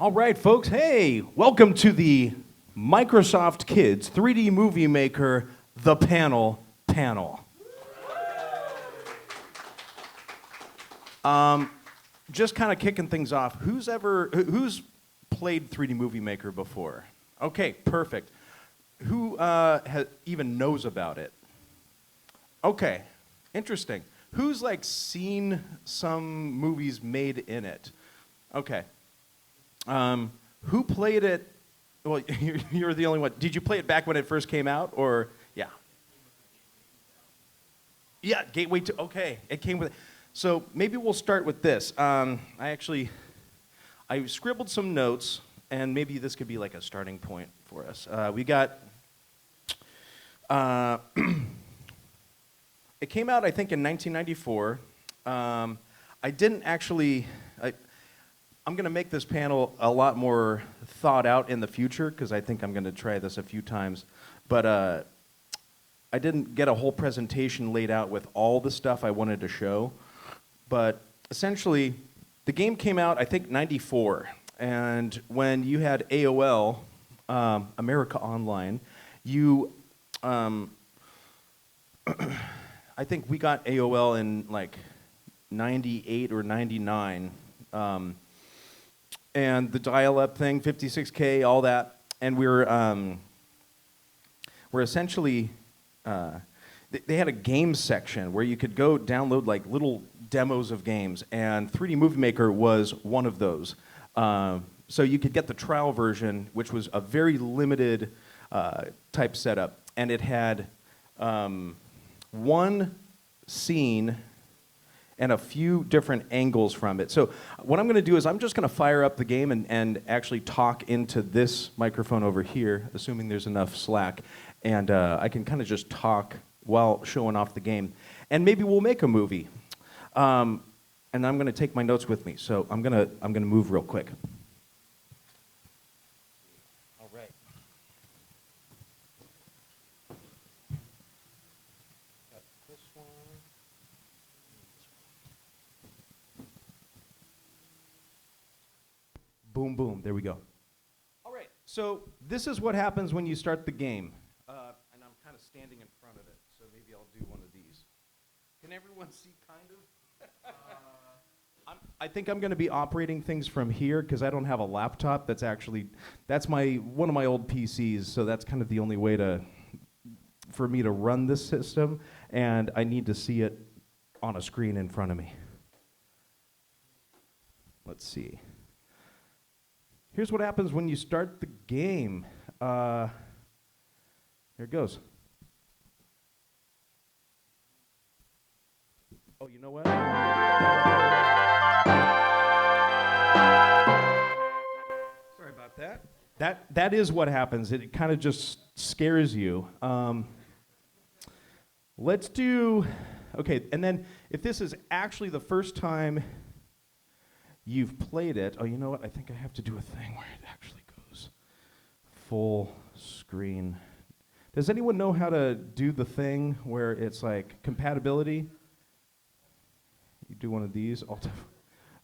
All right, folks. Hey, welcome to the Microsoft Kids 3D Movie Maker The Panel panel. Just kind of kicking things off. Who's played 3D Movie Maker before? Okay, perfect. Who even knows about it? Okay, interesting. Who's like seen some movies made in it? Okay. Who played it? Well, you're the only one. Did you play it back when it first came out, or yeah? Yeah, Gateway to. Okay, it came with. So maybe we'll start with this. I scribbled some notes, and maybe this could be like a starting point for us. We got. It came out, I think, in 1994. I didn't actually. I'm going to make this panel a lot more thought out in the future because I think I'm going to try this a few times. But I didn't get a whole presentation laid out with all the stuff I wanted to show. But essentially, the game came out, I think, 94. And when you had AOL, America Online, you, I think we got AOL in like 98 or 99. And the dial-up thing, 56K, all that, and we're essentially, they had a games section where you could go download like little demos of games, and 3D Movie Maker was one of those. So you could get the trial version, which was a very limited type setup, and it had one scene and a few different angles from it. So what I'm going to do is I'm just going to fire up the game and actually talk into this microphone over here, assuming there's enough slack, and I can kind of just talk while showing off the game. And maybe we'll make a movie. And I'm going to take my notes with me, so I'm going to move real quick. All right. Got this one. Boom, boom, there we go. All right, so this is what happens when you start the game. And I'm kind of standing in front of it, so maybe I'll do one of these. Can everyone see kind of? I think I'm going to be operating things from here because I don't have a laptop. That's one of my old PCs, so that's kind of the only way for me to run this system, and I need to see it on a screen in front of me. Let's see. Here's what happens when you start the game. Here it goes. Oh, you know what? Sorry about that. That is what happens. It kind of just scares you. Let's do, okay, and then if this is actually the first time you've played it, oh, you know what? I think I have to do a thing where it actually goes full screen. Does anyone know how to do the thing where it's like compatibility? You do one of these.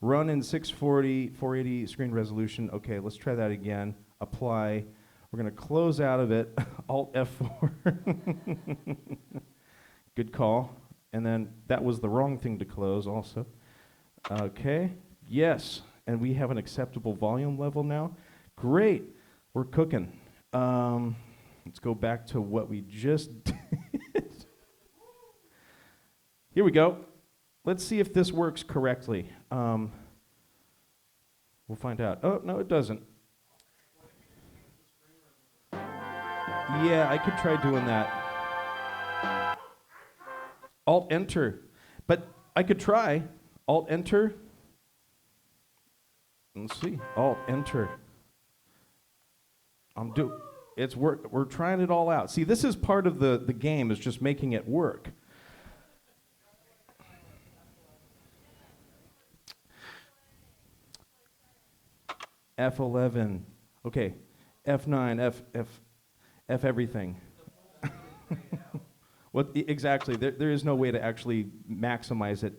Run in 640, 480 screen resolution. Okay, let's try that again. Apply. We're going to close out of it. Alt F4. Good call. And then that was the wrong thing to close also. Okay. Yes, and we have an acceptable volume level now. Great, we're cooking. Let's go back to what we just did. Here we go. Let's see if this works correctly. We'll find out. Oh, no, it doesn't. Yeah, I could try doing that. Alt-Enter. But I could try. Alt-Enter. Let's see. Alt-Enter. We're trying it all out. See, this is part of the game, is just making it work. F11. Okay. F9, F everything. What exactly? There is no way to actually maximize it.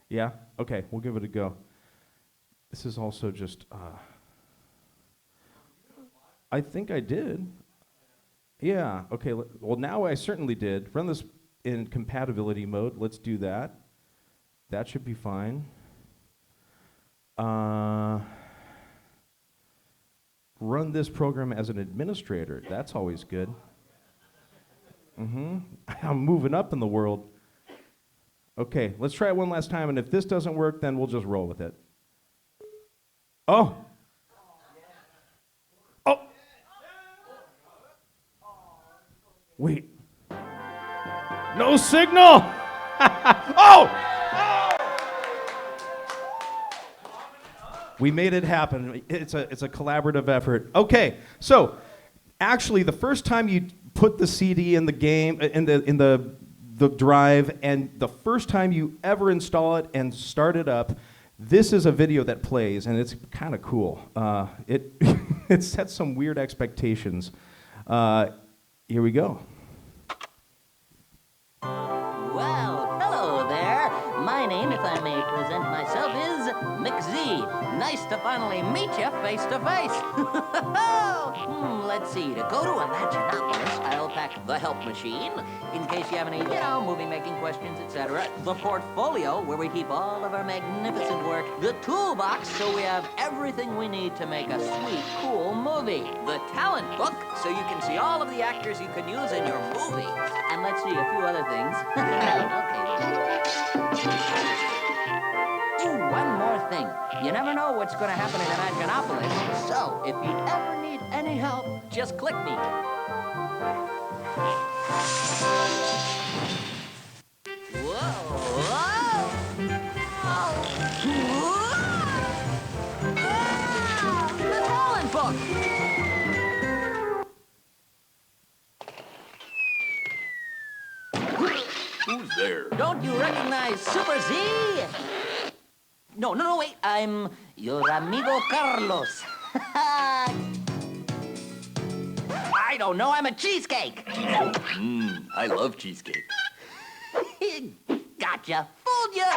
Yeah? Okay, we'll give it a go. This is also just, I think I did. Yeah, okay, well now I certainly did. Run this in compatibility mode, let's do that. That should be fine. Run this program as an administrator, that's always good. I'm moving up in the world. Okay, let's try it one last time, and if this doesn't work, then we'll just roll with it. Oh! Oh! Wait. No signal! Oh! We made it happen. It's a collaborative effort. Okay, so actually, the first time you put the CD in the game, in the drive, and the first time you ever install it and start it up, this is a video that plays, and it's kind of cool. It it sets some weird expectations. Here we go. Well, hello there. My name, if I may present myself, is McZ. Nice to finally meet you face to face. Let's see. To go to Imaginopolis, I'll pack the help machine, in case you have any, movie-making questions, etc. The portfolio, where we keep all of our magnificent work. The toolbox, so we have everything we need to make a sweet, cool movie. The talent book, so you can see all of the actors you can use in your movie. And let's see, a few other things. Ooh, one more thing. You never know what's going to happen in Imaginopolis. So, if you ever need any help, just click me. Whoa! Whoa! Whoa! The talent book! Who's there? Don't you recognize Super Z? No, wait. I'm your amigo Carlos. I don't know. I'm a cheesecake. I love cheesecake. Gotcha. Fooled you.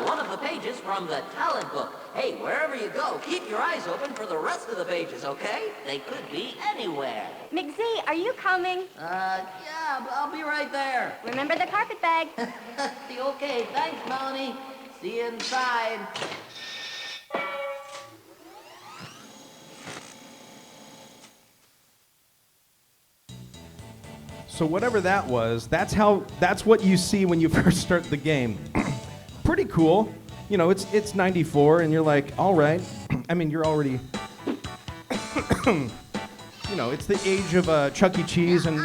One of the pages from the talent book. Hey, wherever you go, keep your eyes open for the rest of the pages, okay? They could be anywhere. McZ, are you coming? Yeah, I'll be right there. Remember the carpet bag. Okay, thanks, Melanie. See you inside. So whatever that was, that's what you see when you first start the game. Pretty cool. You know, it's 94, and you're like, all right. I mean, you're already, it's the age of Chuck E. Cheese and,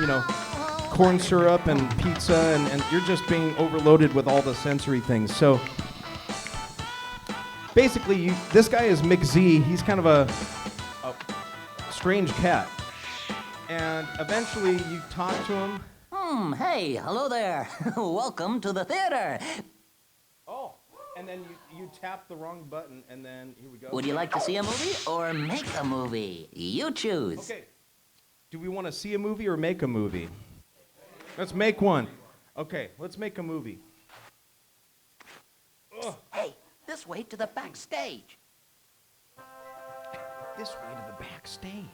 corn syrup and pizza, and you're just being overloaded with all the sensory things. So basically, this guy is McZ. He's kind of a strange cat. And eventually, you talk to him. Hey, hello there. Welcome to the theater. Oh, and then you tap the wrong button, and then here we go. Would you like to see a movie or make a movie? You choose. Okay. Do we want to see a movie or make a movie? Let's make one. Okay, let's make a movie. Ugh. Hey, this way to the backstage. This way to the backstage.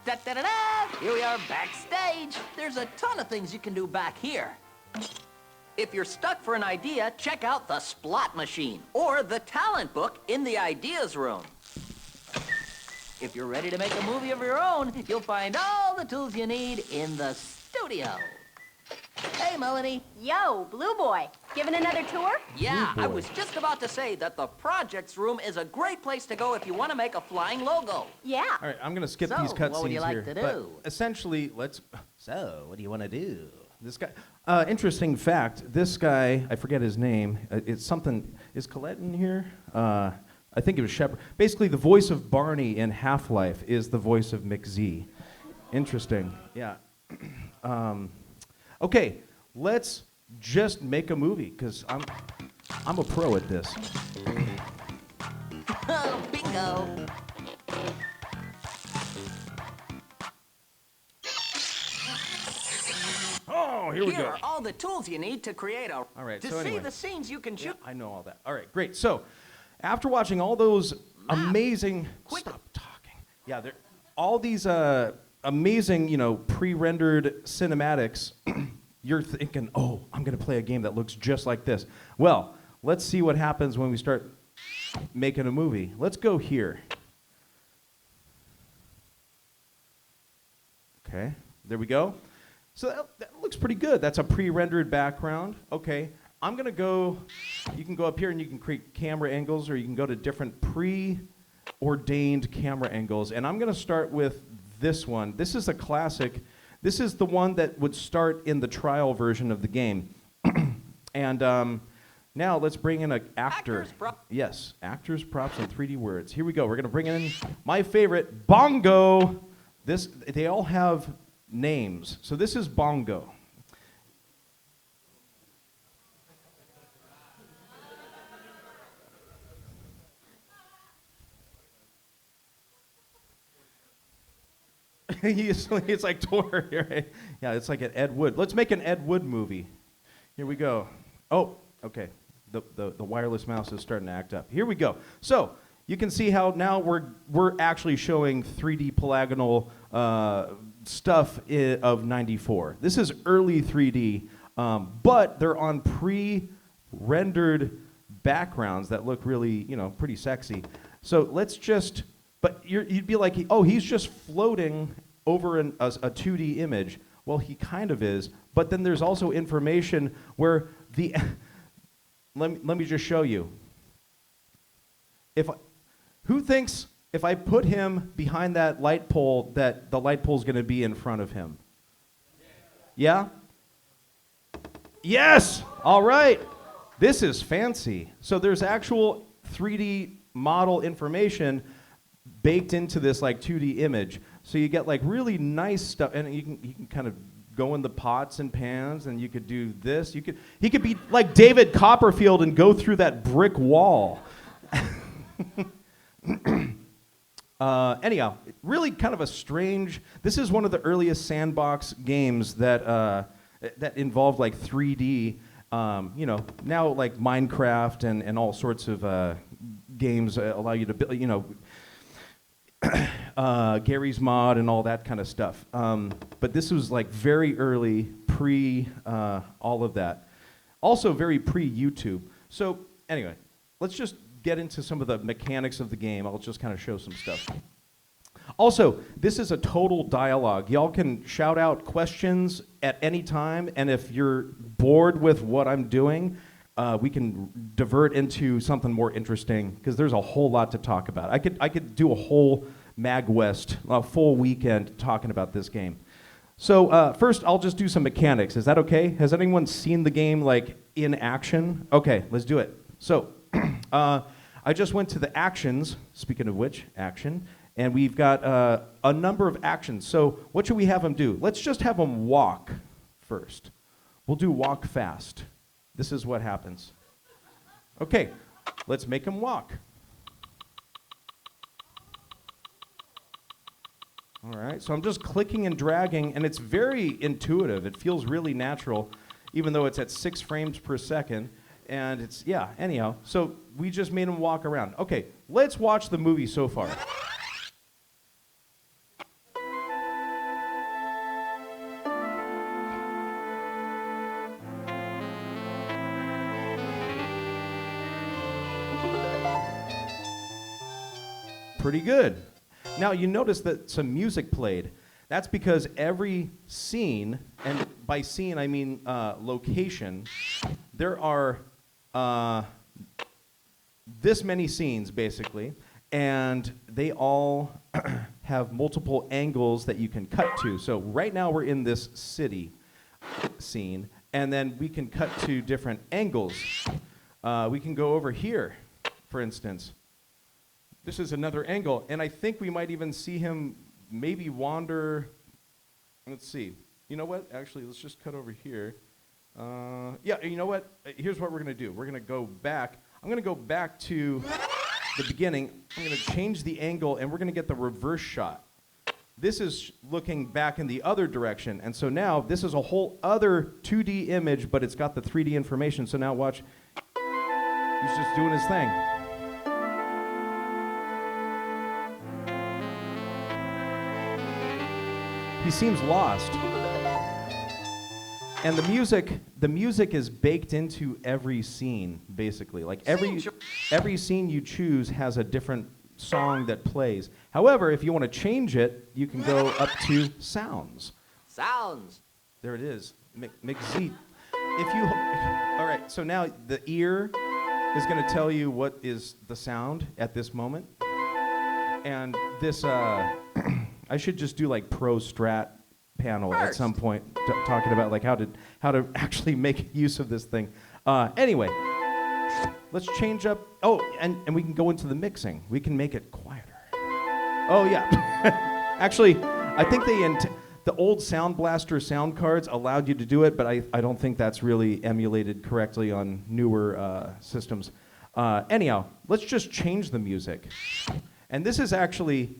Da-da-da-da! Here we are backstage. There's a ton of things you can do back here. If you're stuck for an idea, check out the Splot Machine or the Talent Book in the Ideas Room. If you're ready to make a movie of your own, you'll find all the tools you need in the studio. Hey, Melanie. Yo, Blue Boy, giving another tour? Yeah, Blue I Boy. was just about to say that the projects room is a great place to go if you want to make a flying logo. Yeah. All right, I'm going to skip So, these cutscenes what would you like here. to But do? essentially, So, what do you want to do? This guy. Interesting fact. This guy, I forget his name. It's something. Is Colette in here? I think it was Shepard. Basically, the voice of Barney in Half-Life is the voice of McZ. Interesting. Yeah. Okay, let's just make a movie because I'm a pro at this. Bingo. Oh, here we Here go. are all the tools you need to create a... All right, To so see anyway. the scenes you can Yeah, shoot... I know all that. All right, great. So, after watching all those amazing... Quick. Stop talking. Yeah, all these amazing, pre-rendered cinematics, you're thinking, oh, I'm going to play a game that looks just like this. Well, let's see what happens when we start making a movie. Let's go here. Okay, there we go. So that looks pretty good. That's a pre-rendered background. Okay, I'm going to go, you can go up here and you can create camera angles, or you can go to different preordained camera angles. And I'm going to start with this one. This is a classic. This is the one that would start in the trial version of the game. And now let's bring in an actor. Actors, prop- Yes, actors, props, and 3D words. Here we go. We're going to bring in my favorite, Bongo. They all have names. So this is Bongo. It's like Tor, right? Yeah, it's like an Ed Wood. Let's make an Ed Wood movie. Here we go. Oh, okay. The wireless mouse is starting to act up. Here we go. So you can see how now we're actually showing 3D polygonal stuff of '94. This is early 3D, but they're on pre-rendered backgrounds that look really, pretty sexy. So let's just. But you'd be like, oh, he's just floating over a 2D image. Well, he kind of is. But then there's also information where the... let me just show you. Who thinks if I put him behind that light pole, that the light pole's going to be in front of him? Yeah? Yes! All right. This is fancy. So there's actual 3D model information baked into this like 2D image, so you get like really nice stuff, and you can kind of go in the pots and pans, and you could do this. He could be like David Copperfield and go through that brick wall. Anyhow, really kind of a strange. This is one of the earliest sandbox games that involved like 3D. Now like Minecraft and all sorts of games allow you to build. Gary's Mod and all that kind of stuff. But this was like very early, pre all of that. Also very pre-YouTube. So anyway, let's just get into some of the mechanics of the game. I'll just kind of show some stuff. Also, this is a total dialogue. Y'all can shout out questions at any time, and if you're bored with what I'm doing, we can divert into something more interesting, because there's a whole lot to talk about. I could do a whole MAGWest, a full weekend talking about this game. So first, I'll just do some mechanics. Is that okay? Has anyone seen the game like in action? Okay, let's do it. So I just went to the actions, speaking of which, action, and we've got a number of actions. So what should we have them do? Let's just have them walk first. We'll do walk fast. This is what happens. Okay, let's make him walk. All right, so I'm just clicking and dragging, and it's very intuitive. It feels really natural, even though it's at 6 frames per second. And it's, yeah, anyhow. So we just made him walk around. Okay, let's watch the movie so far. Pretty good. Now, you notice that some music played. That's because every scene, and by scene I mean location, there are this many scenes, basically, and they all have multiple angles that you can cut to. So right now we're in this city scene, and then we can cut to different angles. We can go over here, for instance. This is another angle, and I think we might even see him maybe wander. Let's see. You know what? Actually, let's just cut over here. Yeah, you know what? Here's what we're going to do. We're going to go back. I'm going to go back to the beginning. I'm going to change the angle, and we're going to get the reverse shot. this is looking back in the other direction. And so now this is a whole other 2D image, but it's got the 3D information. So now watch, he's just doing his thing. He seems lost. And the music is baked into every scene, basically. Like every scene you choose has a different song that plays. However, if you want to change it, you can go up to sounds. Sounds. There it is. McZ. All right, so now the ear is going to tell you what is the sound at this moment. And this, I should just do like pro strat panel at some point, talking about like how to actually make use of this thing. Anyway, let's change up. Oh, and we can go into the mixing. We can make it quieter. Oh yeah. Actually, I think the old Sound Blaster sound cards allowed you to do it, but I don't think that's really emulated correctly on newer systems. Anyhow, let's just change the music. And this is actually,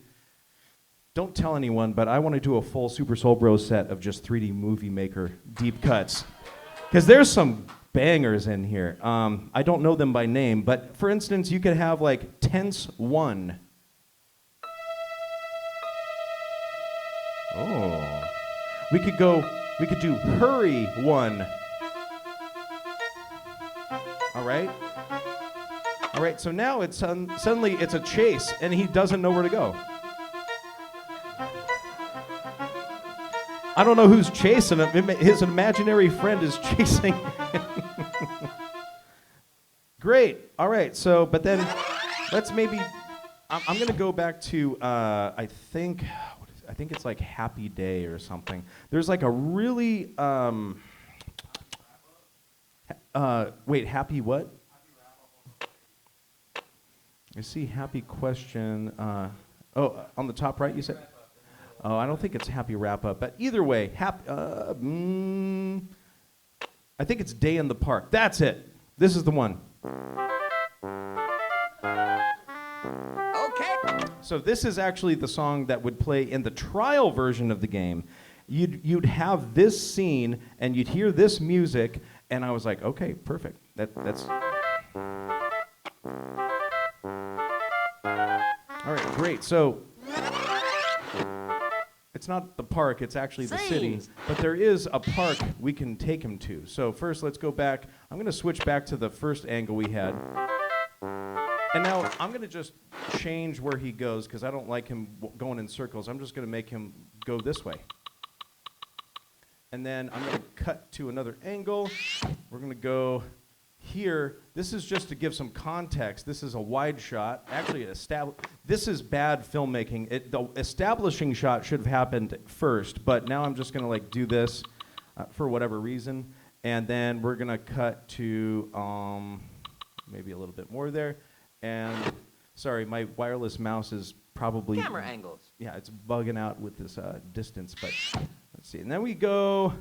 don't tell anyone, but I want to do a full Super Soul Bros set of just 3D Movie Maker deep cuts. Because there's some bangers in here. I don't know them by name, but for instance, you could have like Tense 1. Oh. We could do Hurry 1. All right, so now it's suddenly it's a chase, and he doesn't know where to go. I don't know who's chasing him. His imaginary friend is chasing him. Great. All right. So, but then let's maybe. I'm going to go back to. I think it's like Happy Day or something. There's like a really. Wait. Happy what? I see. Happy question. On the top right, you said. Oh, I don't think it's Happy Wrap Up, but either way, I think it's Day in the Park. That's it. This is the one. Okay. So this is actually the song that would play in the trial version of the game. You'd have this scene and you'd hear this music, and I was like, okay, perfect. That's. All right, great. So. It's not the park, it's actually the city. But there is a park we can take him to. So first, let's go back. I'm going to switch back to the first angle we had. And now I'm going to just change where he goes, because I don't like him going in circles. I'm just going to make him go this way. And then I'm going to cut to another angle. We're going to go here. This is just to give some context. This is a wide shot. Actually, this is bad filmmaking. The establishing shot should have happened first, but now I'm just going to like do this for whatever reason, and then we're going to cut to maybe a little bit more there. And sorry, my wireless mouse is probably camera angles. Yeah, it's bugging out with this distance, but let's see. And then we go.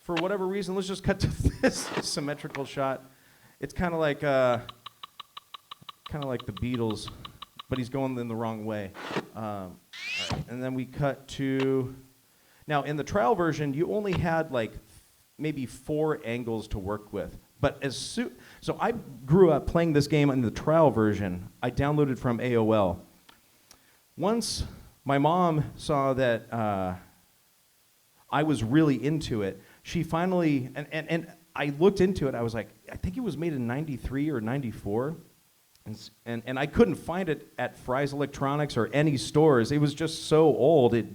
For whatever reason, let's just cut to this symmetrical shot. It's kind of like the Beatles, but he's going in the wrong way. All right. And then we cut to. Now, in the trial version, you only had like maybe 4 angles to work with. But so I grew up playing this game in the trial version. I downloaded from AOL. Once my mom saw that I was really into it, she finally, and I looked into it, I was like, I think it was made in 93 or 94, and I couldn't find it at Fry's Electronics or any stores. It was just so old, it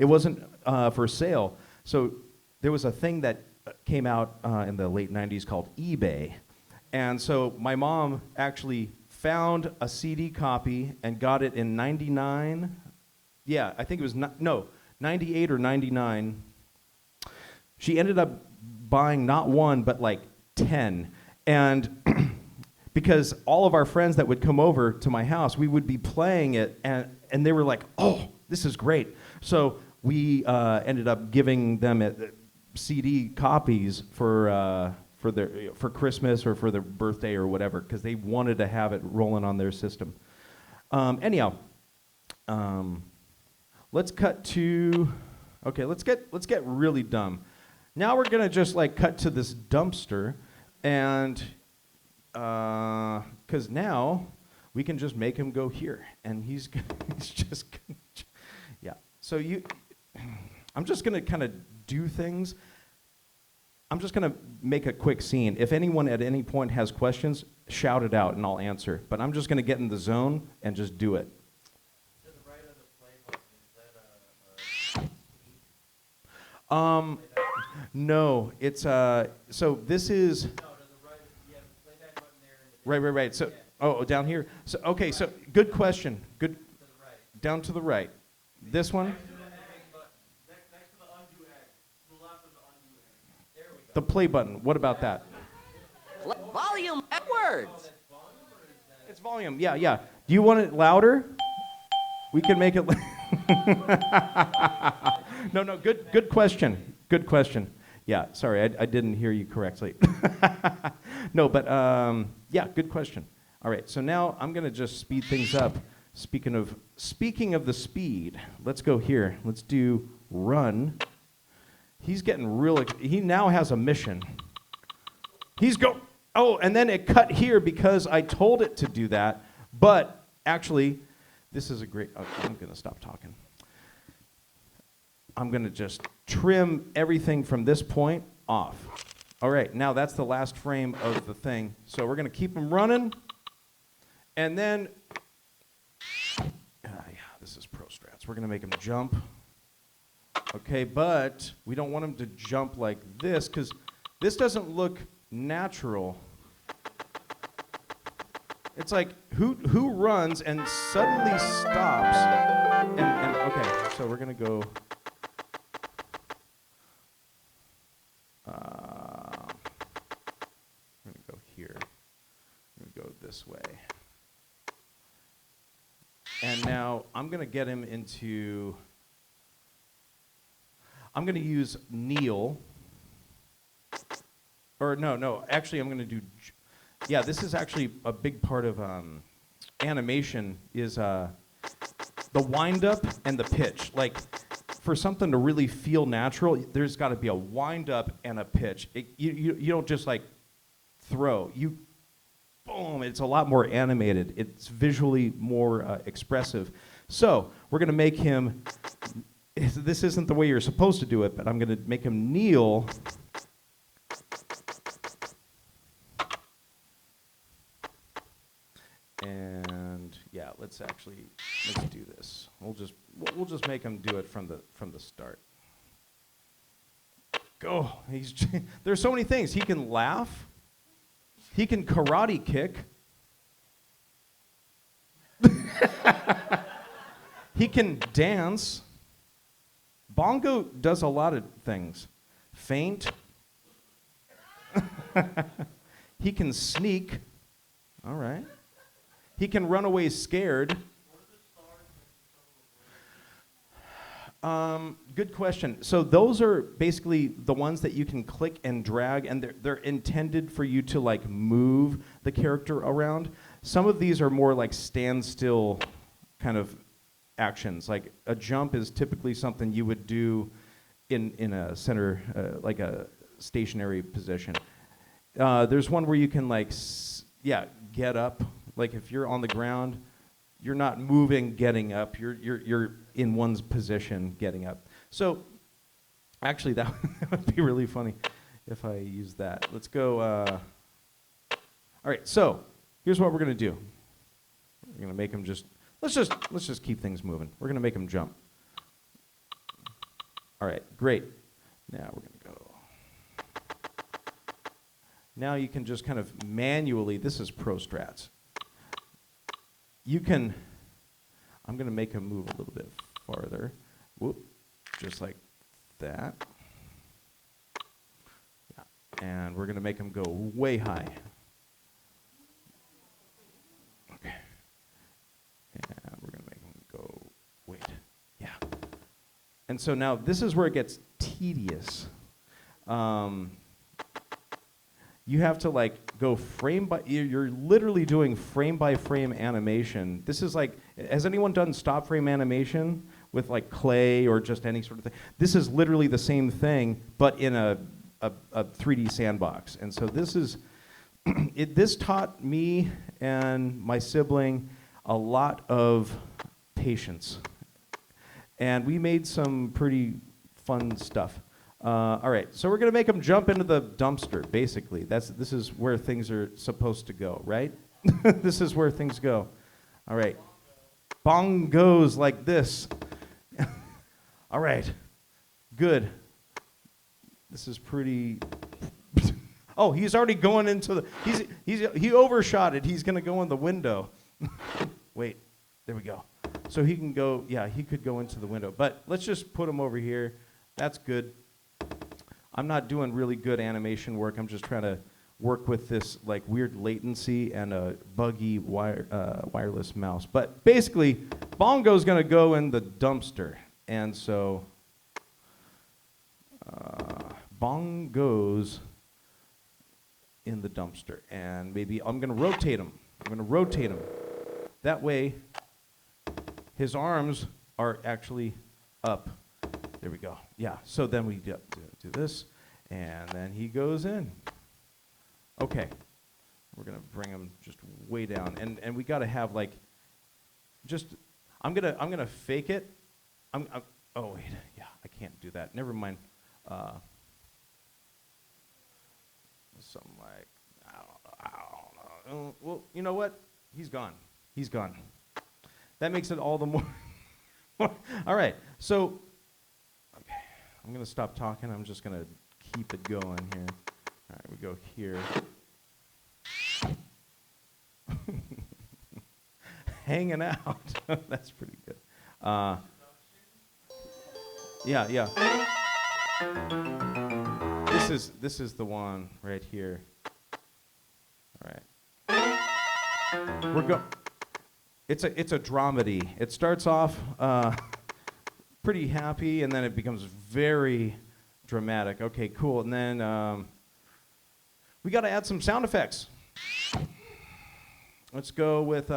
wasn't for sale. So there was a thing that came out in the late 90s called eBay, and so my mom actually found a CD copy and got it in 99, yeah, I think it was, 98 or 99. She ended up buying not 1, but like 10. And because all of our friends that would come over to my house, we would be playing it, and they were like, oh, this is great. So we ended up giving them CD copies for Christmas or for their birthday or whatever, because they wanted to have it rolling on their system. Anyhow, let's cut to, okay, let's get really dumb. Now we're gonna just like cut to this dumpster, and because now we can just make him go here, and he's just yeah. So I'm just gonna kind of do things. I'm just gonna make a quick scene. If anyone at any point has questions, shout it out and I'll answer. But I'm just gonna get in the zone and just do it. To the right of the play button, is that a speed? No, it's so this is No, to the right, you have the playback button there. right. So down here. So okay, so good question. Good. To the right. Down to the right. This one. Next to the undo egg. To the left of the undo egg. There we go. The play button. What about that? Volume at words. It's volume. Yeah. Do you want it louder? We can make it. No. Good question. Good question. Yeah. Sorry, I didn't hear you correctly. No, but yeah. Good question. All right. So now I'm gonna just speed things up. Speaking of the speed, let's go here. Let's do run. He's getting real. He now has a mission. Oh, and then it cut here because I told it to do that. But actually, this is a great. I'm gonna stop talking. I'm gonna just trim everything from this point off. All right. Now that's the last frame of the thing. So we're gonna keep him running, and then. This is pro strats. We're gonna make him jump. Okay, but we don't want him to jump like this because this doesn't look natural. It's like who runs and suddenly stops. And okay, so we're gonna go. We're gonna go here. We're gonna go this way. And now I'm going to get him into, I'm going to use kneel. Or no, actually I'm going to do, yeah, this is actually a big part of animation is the wind up and the pitch. Like for something to really feel natural, there's got to be a wind up and a pitch. You don't just like throw. Boom, it's a lot more animated. It's visually more expressive. So we're going to make him, this isn't the way you're supposed to do it, but I'm going to make him kneel. And yeah, let's do this. We'll just make him do it from the start. Go. There's so many things. He can laugh. He can karate kick. He can dance. Bongo does a lot of things. Faint. He can sneak. All right. He can run away scared. Good question. So those are basically the ones that you can click and drag, and they're intended for you to like move the character around. Some of these are more like standstill kind of actions. Like a jump is typically something you would do in a center, like a stationary position. There's one where you can like, get up. Like if you're on the ground, you're not moving, getting up. You're in one's position, getting up. So, actually, that would be really funny if I use that. Let's go. All right. So, here's what we're gonna do. We're gonna make him just. Let's just keep things moving. We're gonna make him jump. All right. Great. Now we're gonna go. Now you can just kind of manually. This is pro strats. You can. I'm going to make him move a little bit farther. Whoop, just like that. Yeah. And we're going to make him go way high. Okay. And we're going to make him go, wait, yeah. And so now this is where it gets tedious. You have to like go frame by, you're literally doing frame by frame animation. This is like, has anyone done stop frame animation with like clay or just any sort of thing. This is literally the same thing, but in a 3D sandbox. And so this is, this taught me and my sibling a lot of patience. And we made some pretty fun stuff. All right, so we're gonna make them jump into the dumpster, basically. This is where things are supposed to go, right? This is where things go. All right, bong goes like this. All right, good. This is pretty, oh, he's already going into the, he overshot it. He's gonna go in the window. Wait, there we go. So he can go, yeah, he could go into the window. But let's just put him over here. That's good. I'm not doing really good animation work. I'm just trying to work with this like weird latency and a buggy wireless mouse. But basically, Bongo's gonna go in the dumpster. And so, Bong goes in the dumpster. And maybe I'm gonna rotate him. I'm gonna rotate him. That way, his arms are actually up. There we go. Yeah, so then we do this, and then he goes in. Okay, we're gonna bring him just way down, and we gotta have like, just, I'm gonna fake it. Oh wait, yeah, I can't do that. Never mind. Something like, I don't know. Well, you know what? He's gone. He's gone. That makes it all the more. All right, so. I'm going to stop talking. I'm just going to keep it going here. All right, we go here. Hanging out. That's pretty good. Yeah. This is the one right here. All right. It's a dramedy. It starts off pretty happy, and then it becomes very dramatic. Okay, cool. And then we got to add some sound effects. Let's go with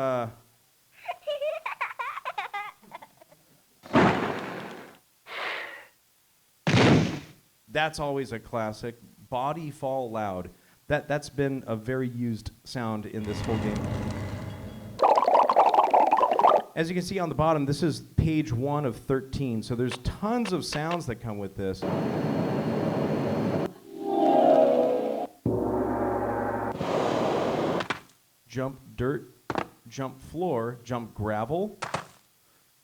that's always a classic. Body fall loud. That's been a very used sound in this whole game. As you can see on the bottom, this is page 1 of 13, so there's tons of sounds that come with this. Jump dirt, jump floor, jump gravel,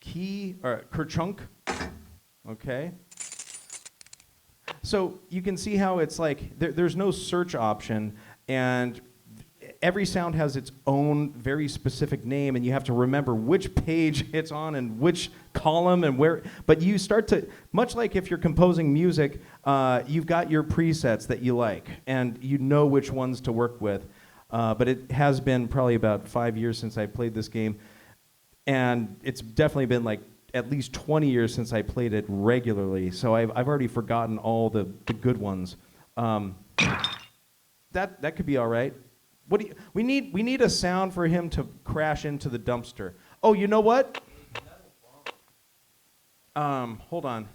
kerchunk, okay? So you can see how it's like, there's no search option, and every sound has its own very specific name, and you have to remember which page it's on and which column and where. But you start to, much like if you're composing music, you've got your presets that you like, and you know which ones to work with. But it has been probably about 5 years since I played this game, and it's definitely been like at least 20 years since I played it regularly. So I've already forgotten all the good ones. That could be all right. We need a sound for him to crash into the dumpster. Oh, you know what? Hold on.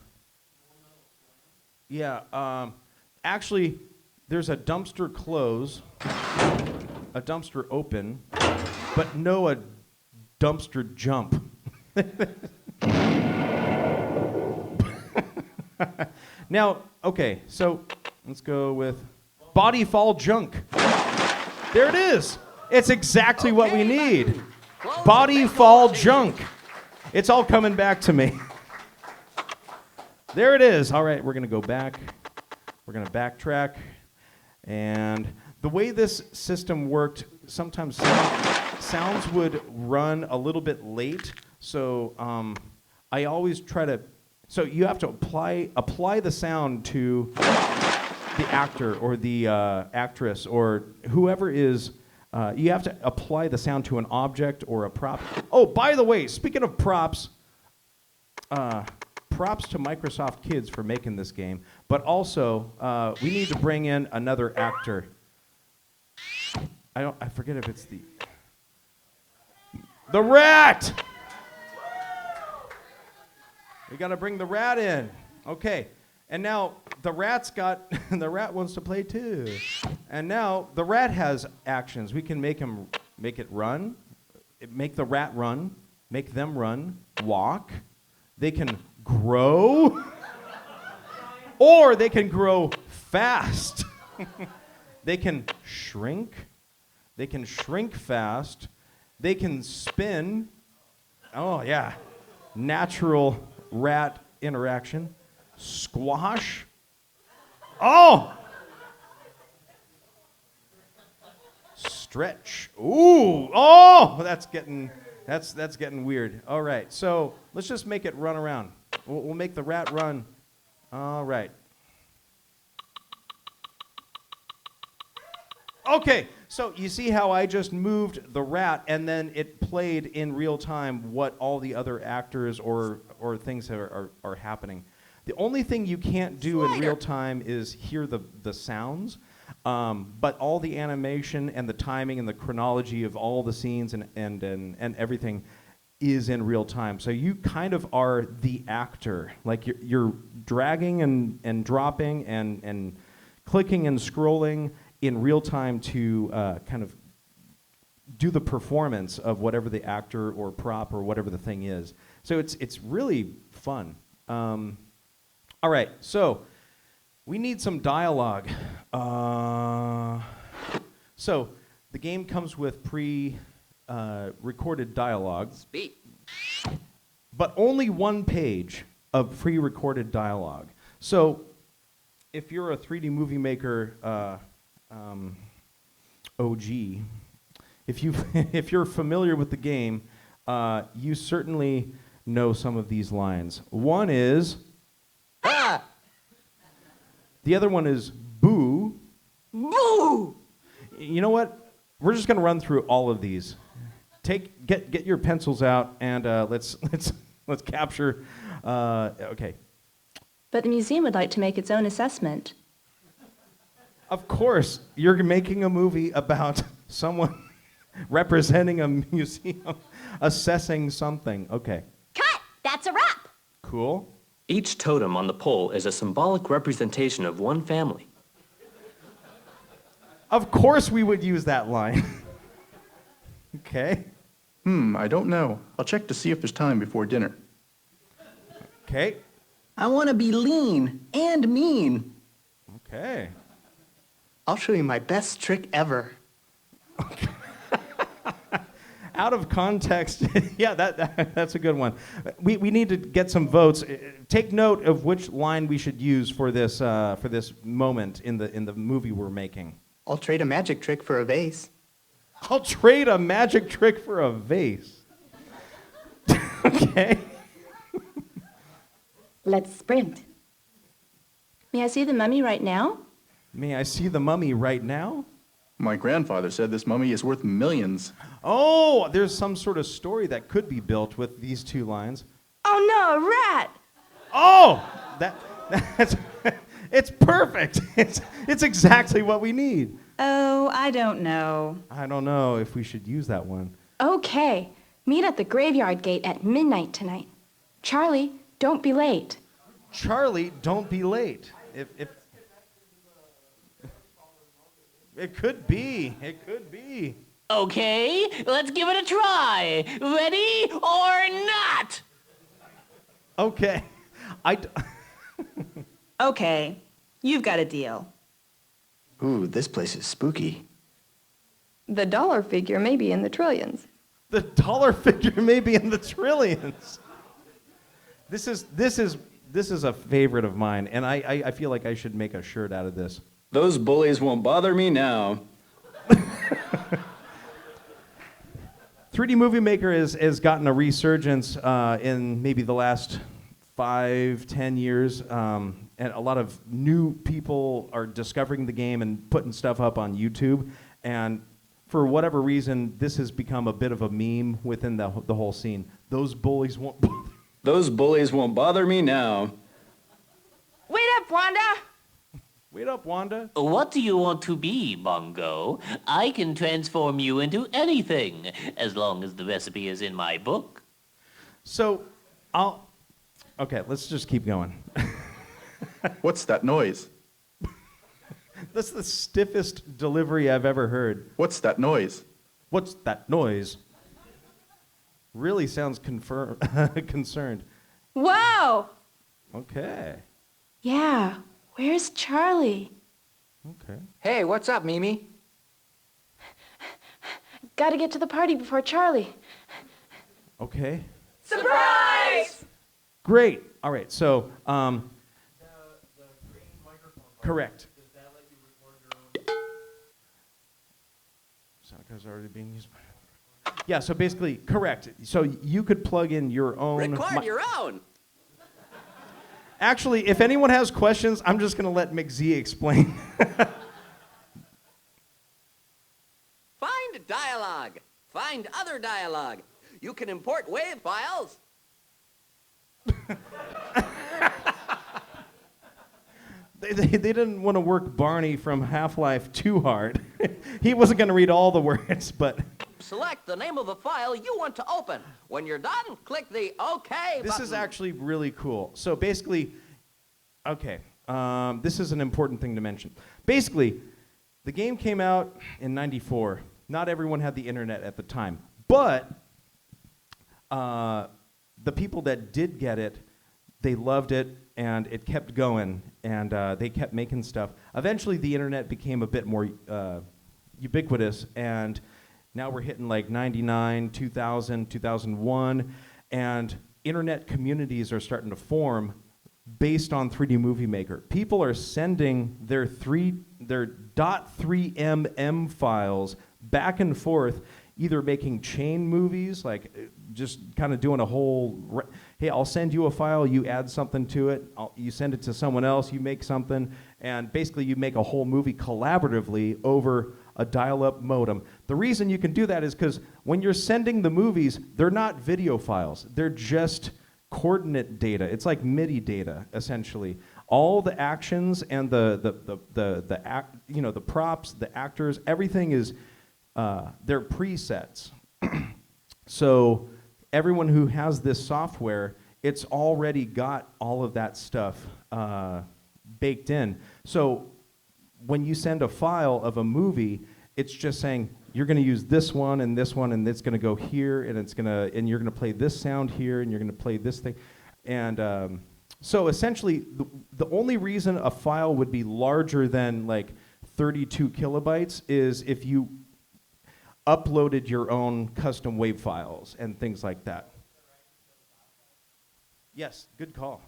Yeah. Actually, there's a dumpster close, a dumpster open, but no a dumpster jump. Now, okay, so let's go with body fall junk. There it is. It's exactly what we need. Body fall junk. It's all coming back to me. There it is. All right, we're going to go back. We're going to backtrack. And the way this system worked, sometimes sounds would run a little bit late. So I always try to, so you have to apply the sound to the actor or the actress or whoever is, you have to apply the sound to an object or a prop. Oh, by the way, speaking of props, props to Microsoft Kids for making this game, but also we need to bring in another actor. I forget if it's the rat. We got to bring the rat in. Okay. And now the the rat wants to play too. And now the rat has actions. We can make it run, make the rat run, make them run, walk. They can grow, or they can grow fast. They can shrink. They can shrink fast. They can spin. Oh, yeah. Natural rat interaction. Squash. Oh! Stretch. Ooh. Oh, that's getting weird. All right. So let's just make it run around. We'll make the rat run. All right. Okay, so you see how I just moved the rat and then it played in real time what all the other actors or things are happening. The only thing you can't do in real time is hear the sounds, but all the animation and the timing and the chronology of all the scenes and everything is in real time. So you kind of are the actor. Like you're dragging and dropping and clicking and scrolling in real time to kind of do the performance of whatever the actor or prop or whatever the thing is. So it's really fun. All right, so we need some dialogue. So the game comes with pre-recorded dialogue. Speak. But only one page of pre-recorded dialogue. So if you're a 3D movie maker OG, if you're familiar with the game, you certainly know some of these lines. One is, Ah! The other one is boo. Boo! You know what? We're just going to run through all of these. Get your pencils out and let's capture. Okay. But the museum would like to make its own assessment. Of course, you're making a movie about someone representing a museum, assessing something. Okay. Cut! That's a wrap. Cool. Each totem on the pole is a symbolic representation of one family. Of course we would use that line. Okay. I don't know. I'll check to see if there's time before dinner. Okay. I want to be lean and mean. Okay. I'll show you my best trick ever. Out of context, yeah, that's a good one. We need to get some votes. Take note of which line we should use for this moment in the movie we're making. I'll trade a magic trick for a vase. I'll trade a magic trick for a vase. Okay. Let's sprint. May I see the mummy right now? May I see the mummy right now? My grandfather said this mummy is worth millions. Oh, there's some sort of story that could be built with these two lines. Oh no, a rat! Oh, that's it's perfect. It's exactly what we need. Oh, I don't know. I don't know if we should use that one. Okay, meet at the graveyard gate at midnight tonight. Charlie, don't be late. Charlie, don't be late. If it could be. It could be. Okay, let's give it a try. Ready or not? Okay. Okay, you've got a deal. Ooh, this place is spooky. The dollar figure may be in the trillions. The dollar figure may be in the trillions. This is a favorite of mine, and I feel like I should make a shirt out of this. Those bullies won't bother me now. 3D Movie Maker has gotten a resurgence in maybe the last 5-10 years, and a lot of new people are discovering the game and putting stuff up on YouTube, and for whatever reason, this has become a bit of a meme within the whole scene. Those bullies won't bother. Those bullies won't bother me now. Wait up, Wanda! Wait up, Wanda. What do you want to be, Mongo? I can transform you into anything, as long as the recipe is in my book. So, Okay, let's just keep going. What's that noise? That's the stiffest delivery I've ever heard. What's that noise? What's that noise? Really sounds concerned. Whoa! Okay. Yeah, where's Charlie? Okay. Hey, what's up, Mimi? Gotta get to the party before Charlie. Okay. Surprise! Great. All right. So, The green microphone. correct. Does that let you record your own? Sound cards already being used. Yeah. So basically, correct. So you could plug in your own. Record your own. Actually, if anyone has questions, I'm just going to let McZ explain. Find dialogue. Find other dialogue. You can import WAV files. They didn't want to work Barney from Half-Life too hard. He wasn't going to read all the words, but... Select the name of the file you want to open. When you're done, click the OK button. This is actually really cool. So basically, okay, this is an important thing to mention. Basically, the game came out in '94. Not everyone had the internet at the time, but the people that did get it, they loved it, and it kept going, and they kept making stuff. Eventually, the internet became a bit more ubiquitous, and now we're hitting like 99, 2000, 2001, and internet communities are starting to form based on 3D Movie Maker. People are sending their .3mm files back and forth, either making chain movies, like just kind of doing a whole, hey, I'll send you a file, you add something to it, you send it to someone else, you make something, and basically you make a whole movie collaboratively over a dial-up modem. The reason you can do that is because when you're sending the movies, they're not video files. They're just coordinate data. It's like MIDI data, essentially. All the actions and the props, the actors, everything is they're presets. So everyone who has this software, it's already got all of that stuff baked in. So when you send a file of a movie, it's just saying you're going to use this one, and it's going to go here, and and you're going to play this sound here, and you're going to play this thing, and so essentially, the only reason a file would be larger than like 32 kilobytes is if you uploaded your own custom WAV files and things like that. Yes, good call.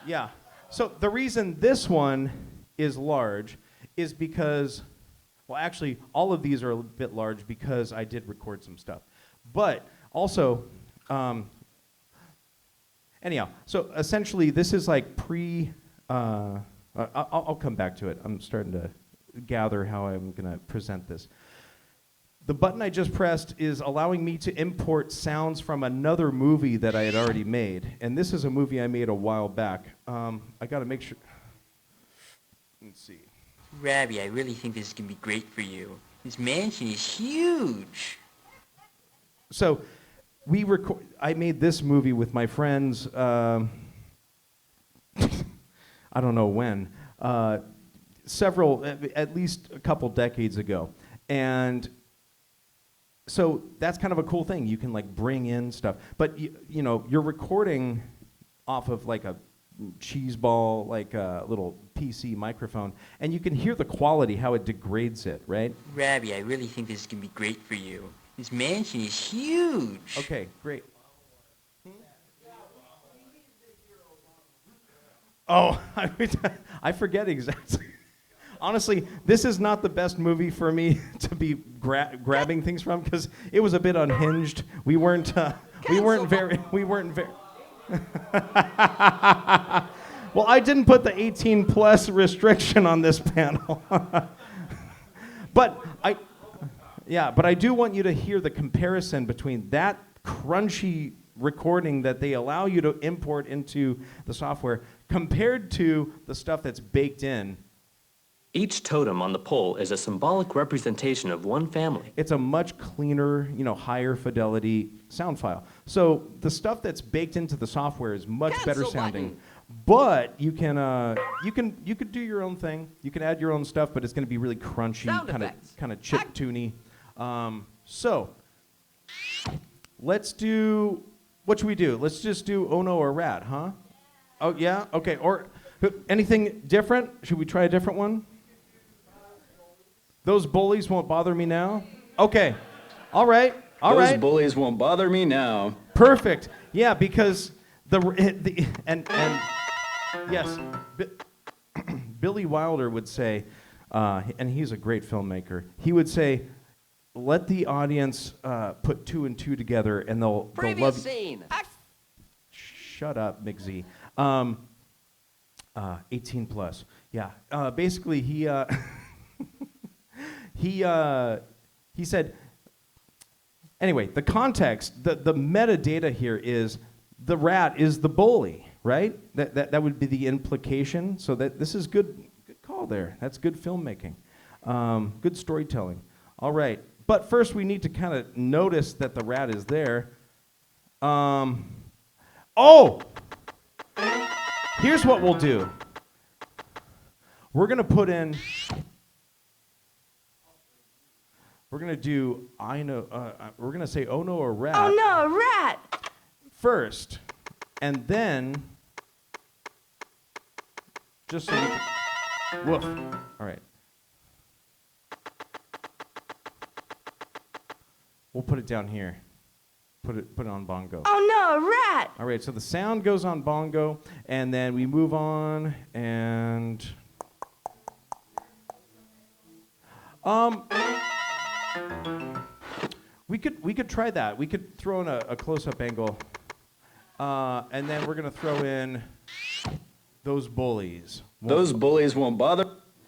Yeah. So the reason this one is large is because, well, actually, all of these are a bit large because I did record some stuff. But also, anyhow, so essentially, this is like I'll come back to it. I'm starting to gather how I'm going to present this. The button I just pressed is allowing me to import sounds from another movie that I had already made. And this is a movie I made a while back. I got to make sure. Let's see. Robbie, I really think this is going to be great for you. This mansion is huge. So I made this movie with my friends, I don't know when, at least a couple decades ago. And so that's kind of a cool thing. You can like bring in stuff, but you're recording off of like a cheese ball, like a little PC microphone, and you can hear the quality, how it degrades it, right? Robbie, I really think this is going to be great for you. This mansion is huge. Okay, great. Oh, I forget exactly. Honestly, this is not the best movie for me to be grabbing things from because it was a bit unhinged. We weren't very. Well, I didn't put the 18 plus restriction on this panel. But I do want you to hear the comparison between that crunchy recording that they allow you to import into the software compared to the stuff that's baked in Each totem on the pole is a symbolic representation of one family. It's a much cleaner, higher fidelity sound file. So the stuff that's baked into the software is much better sounding. But you can do your own thing. You can add your own stuff, but it's going to be really crunchy, kind of chip tuney. So let's do. What should we do? Let's just do Oh No or Rat, huh? Oh yeah, okay. Or anything different? Should we try a different one? Those bullies won't bother me now. Okay, all right. Those bullies won't bother me now. Perfect. Yeah, because and yes, Billy Wilder would say, and he's a great filmmaker. He would say, "Let the audience put two and two together, and they'll love." Scene. Shut up, McZ. 18 plus. Yeah. Basically, he he said. Anyway, the context, the metadata here is the rat is the bully, right? That would be the implication. So that this is good call there. That's good filmmaking, good storytelling. All right, but first we need to kind of notice that the rat is there. Oh, here's what we'll do. We're gonna put in. We're gonna do I know. We're gonna say oh no a rat. Oh no, a rat! First, and then just so we can, woof. All right. We'll put it down here. Put it on bongo. Oh no, a rat! All right. So the sound goes on bongo, and then we move on and. We could try that. We could throw in a close-up angle, and then we're gonna throw in those bullies. Those bullies won't bother.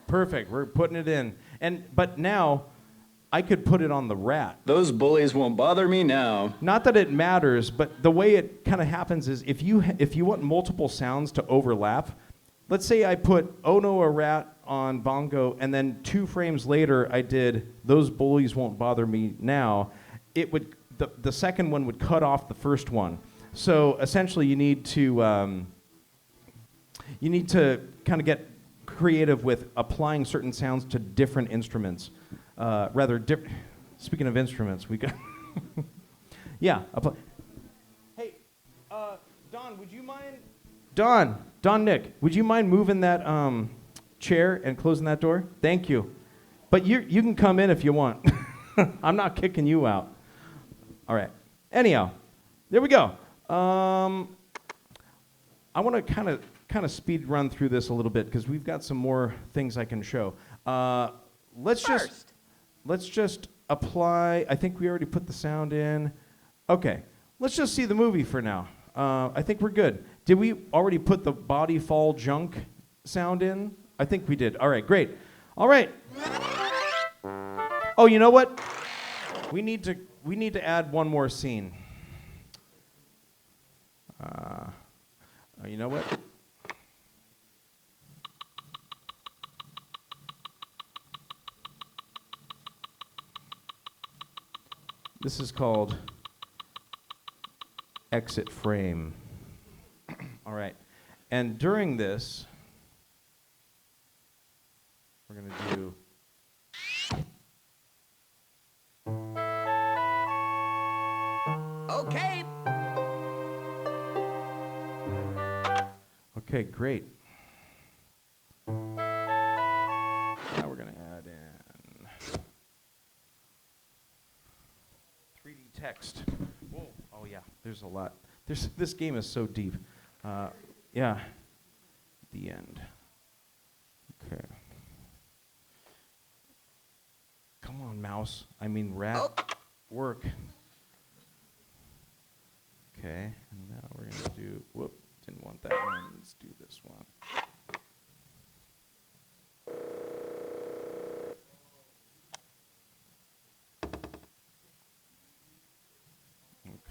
Perfect. We're putting it in, but now I could put it on the rat. Those bullies won't bother me now. Not that it matters, but the way it kind of happens is if you want multiple sounds to overlap, let's say I put "Oh No a Rat" on bongo, and then 2 frames later I did "Those bullies won't bother me now." It would the second one would cut off the first one. So essentially, you need to kind of get creative with applying certain sounds to different instruments. Speaking of instruments, we got yeah. Hey, Don, would you mind? Don, Nick, would you mind moving that chair and closing that door? Thank you. But you can come in if you want. I'm not kicking you out. All right. Anyhow, there we go. I want to kind of speed run through this a little bit because we've got some more things I can show. Let's just apply. I think we already put the sound in. Okay. Let's just see the movie for now. I think we're good. Did we already put the body fall junk sound in? I think we did. All right, great. All right. Oh, you know what? We need to add one more scene. You know what? This is called exit frame. All right. And during this, we're going to do okay. Okay, great. Now we're going to add in 3D text. Whoa. Oh yeah, there's a lot. This game is so deep. Yeah. The end. Okay. Come on, mouse. I mean, rat. Oh. Work. Okay. And now we're going to do. Whoop. Didn't want that one. Let's do this one.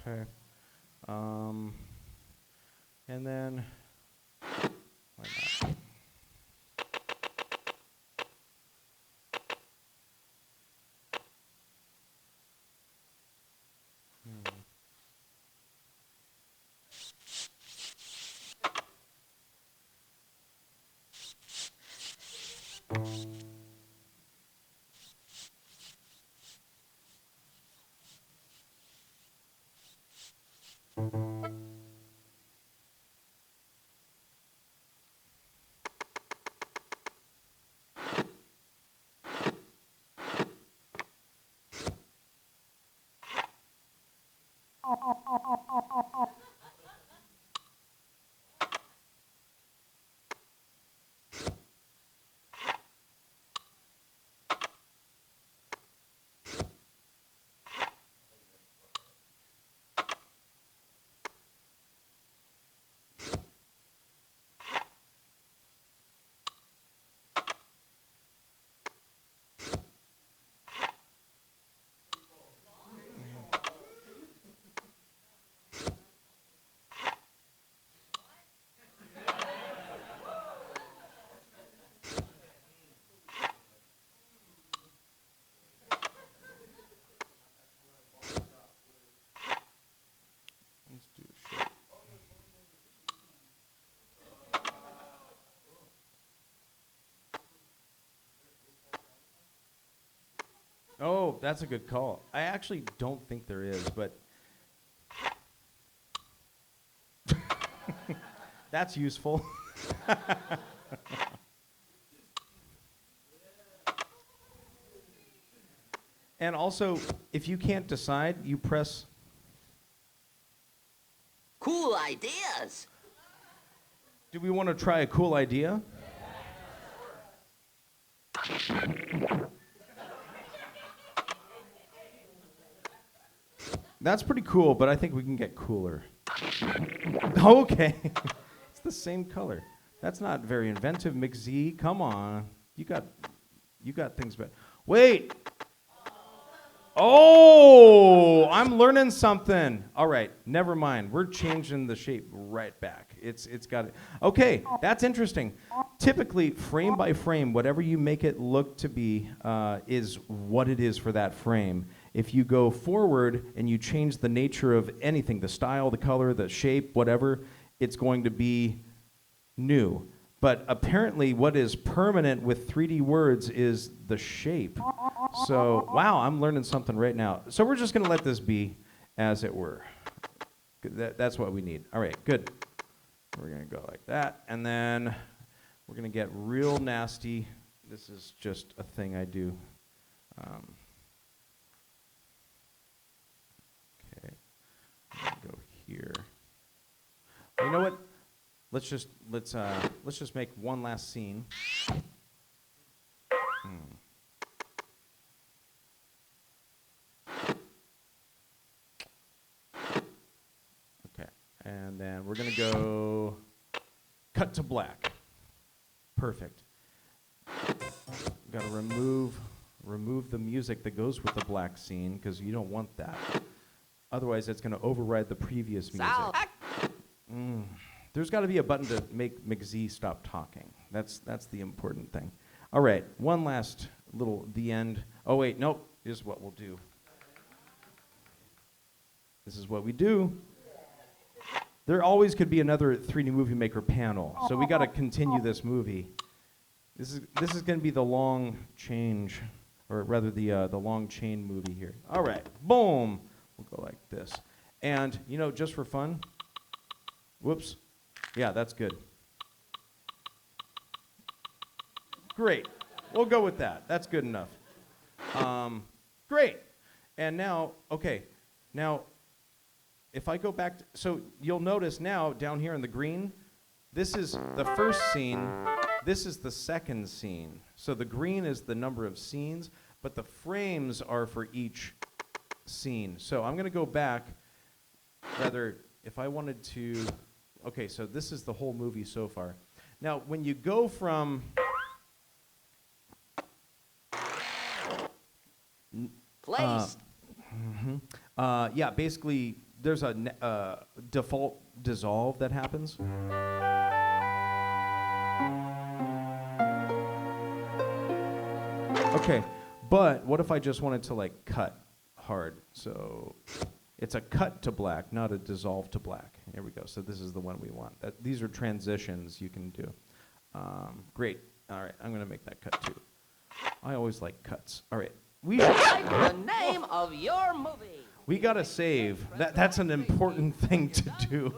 Okay. And then, why not? Let's do a shape. Oh, that's a good call. I actually don't think there is, but that's useful. And also, if you can't decide, you press. Cool ideas. Do we want to try a cool idea? That's pretty cool, but I think we can get cooler. Okay. It's the same color. That's not very inventive, McZ. Come on. You got things better. Wait. Oh, I'm learning something. All right, never mind. We're changing the shape right back. It's got it. Okay, that's interesting. Typically, frame by frame, whatever you make it look to be is what it is for that frame. If you go forward and you change the nature of anything, the style, the color, the shape, whatever, it's going to be new. But apparently what is permanent with 3D words is the shape. So, wow, I'm learning something right now. So we're just going to let this be as it were. That's what we need. All right, good. We're going to go like that. And then we're going to get real nasty. This is just a thing I do. Okay. Go here. You know what? Let's just make one last scene. Okay, and then we're gonna go cut to black. Perfect. Got to remove the music that goes with the black scene because you don't want that. Otherwise, it's gonna override the previous music. There's got to be a button to make McZ stop talking. That's the important thing. All right, one last little, the end. Oh, wait, nope. Here's what we'll do. This is what we do. There always could be another 3D Movie Maker panel, so we got to continue this movie. This is going to be the long change, or rather the long chain movie here. All right, boom. We'll go like this. And, you know, just for fun, whoops. Yeah, that's good. Great. We'll go with that. That's good enough. Great. And now, okay. Now, if I go back, so you'll notice now down here in the green, this is the first scene. This is the second scene. So the green is the number of scenes, but the frames are for each scene. So I'm going to go back, rather, if I wanted to. Okay, so this is the whole movie so far. Now, when you go from Place. Yeah, basically, there's a default dissolve that happens. Okay, but what if I just wanted to like cut hard? So it's a cut to black, not a dissolve to black. Here we go. So this is the one we want. These are transitions you can do. Great. All right, I'm going to make that cut too. I always like cuts. All right. Write the name of your movie. We gotta save. That's an important thing to do.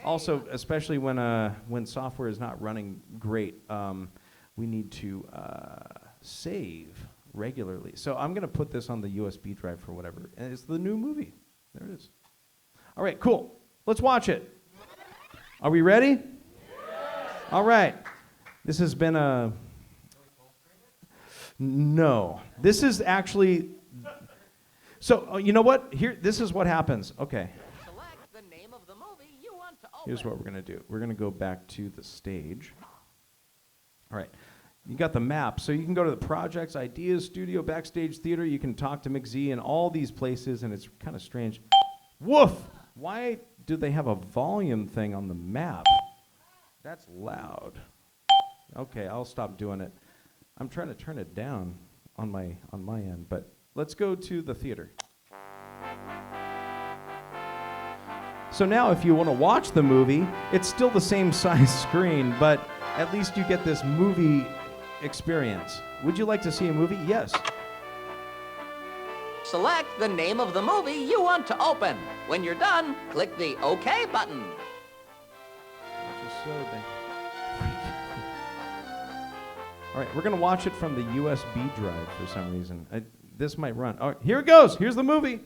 Also, especially when software is not running great, we need to save regularly. So I'm gonna put this on the USB drive for whatever. And it's the new movie. There it is. All right, cool. Let's watch it. Are we ready? Yes. All right. This has been a... No. This is actually... So, you know what? This is what happens. Okay. Select the name of the movie you want to open. Here's what we're going to do. We're going to go back to the stage. All right. You got the map. So you can go to the projects, ideas, studio, backstage, theater. You can talk to McZ in all these places, and it's kind of strange. Woof! Why do they have a volume thing on the map? That's loud. Okay, I'll stop doing it. I'm trying to turn it down on my end, but let's go to the theater. So now if you want to watch the movie, it's still the same size screen, but at least you get this movie experience. Would you like to see a movie? Yes. Select the name of the movie you want to open. When you're done, click the OK button. All right, we're going to watch it from the USB drive for some reason. This might run. All right, here it goes. Here's the movie.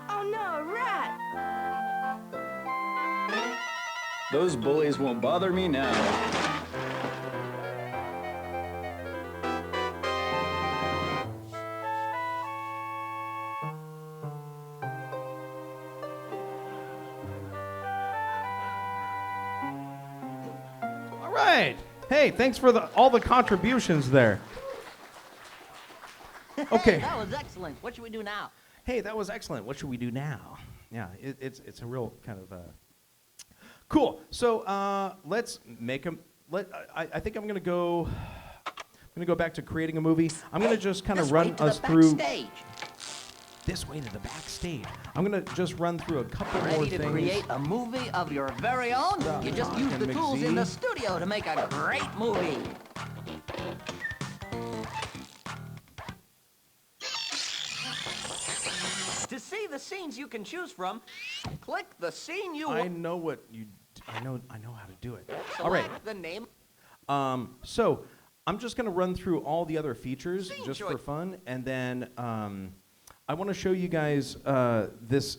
Oh no, a rat! Those bullies won't bother me now. Hey, thanks for all the contributions there. Okay. Hey, that was excellent. What should we do now? Hey, that was excellent. What should we do now? Yeah, it's a real kind of cool. So let's make them. I think I'm gonna go back to creating a movie. I'm gonna just kind of run us through. This way to the backstage. I'm gonna just run through a couple more things. Ready to create a movie of your very own? You just use the tools in the studio to make a great movie. To see the scenes you can choose from, click the scene you want. I know how to do it. Select all right. The name. So I'm just gonna run through all the other features just for fun, and then I want to show you guys this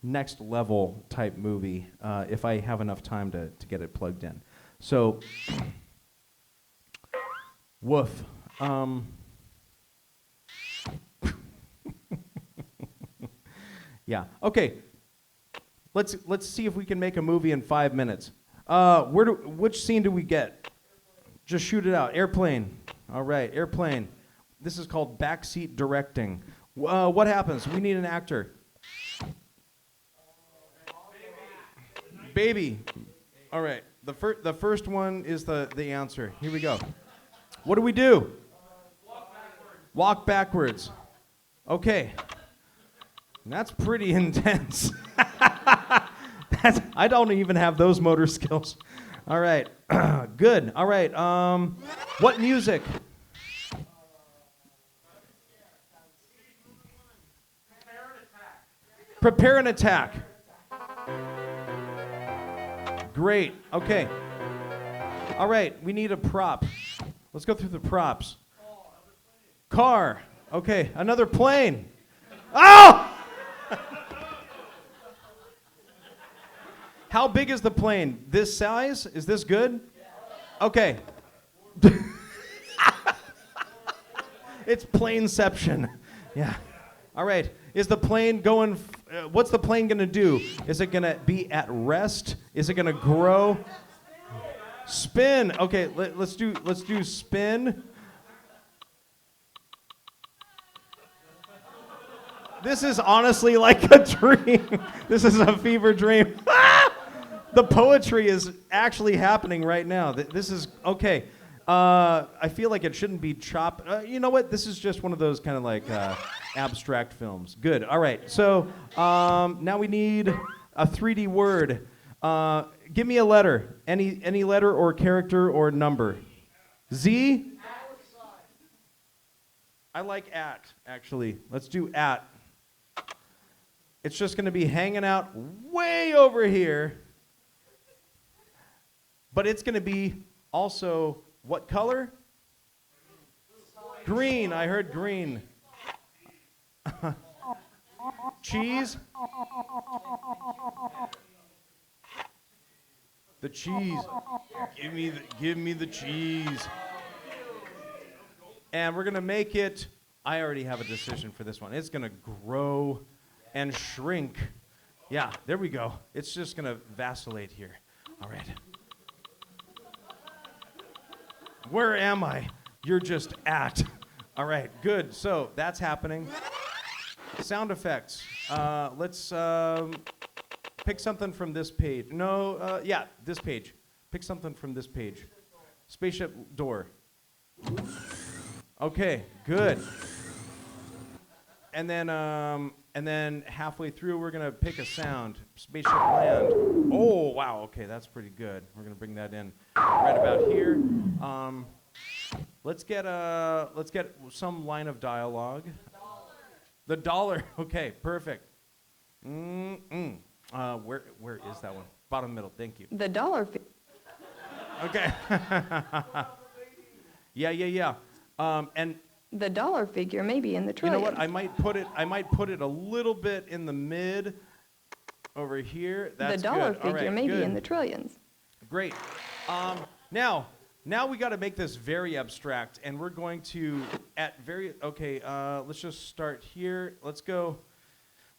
next level type movie if I have enough time to get it plugged in. So, woof. Yeah. Okay. Let's see if we can make a movie in 5 minutes. Which scene do we get? Just shoot it out. Airplane. All right. Airplane. This is called backseat directing. What happens? We need an actor. Baby. All right. The first one is the answer. Here we go. What do we do? Walk backwards. Okay. That's pretty intense. I don't even have those motor skills. All right. Good. All right. What music? Prepare an attack. Great. Okay. All right. We need a prop. Let's go through the props. Car. Okay. Another plane. Oh! How big is the plane? This size? Is this good? Okay. It's planeception. Yeah. All right. Is the plane going? What's the plane going to do? Is it going to be at rest? Is it going to grow? Spin. Okay. Let's do spin. This is honestly like a dream. This is a fever dream. The poetry is actually happening right now. This is okay. I feel like it shouldn't be chopped. You know what? This is just one of those kind of like abstract films. Good. All right. So now we need a 3D word. Give me a letter. Any letter or character or number. Z? I like at, actually. Let's do at. It's just going to be hanging out way over here. But it's going to be also what color? Green. I heard green. Cheese? The cheese. Give me the cheese. And we're going to make it, I already have a decision for this one. It's going to grow and shrink. Yeah, there we go. It's just going to vacillate here. All right. Where am I? You're just at. All right, good. So that's happening. Sound effects. Let's pick something from this page. No, yeah, this page. Pick something from this page. Spaceship door. Okay, good. And then halfway through, we're gonna pick a sound. Spaceship land. Oh, wow. Okay, that's pretty good. We're gonna bring that in right about here. Let's get some line of dialogue. The dollar. Okay, perfect. Where is that one? Bottom middle. Thank you. The dollar. Okay. Yeah. And the dollar figure may be in the trillions. you know what? I might put it a little bit in the mid over here. That's the dollar good. All figure right, may good. be in the trillions. Great. Now we got to make this very abstract, and we're going to let's just start here. Let's go.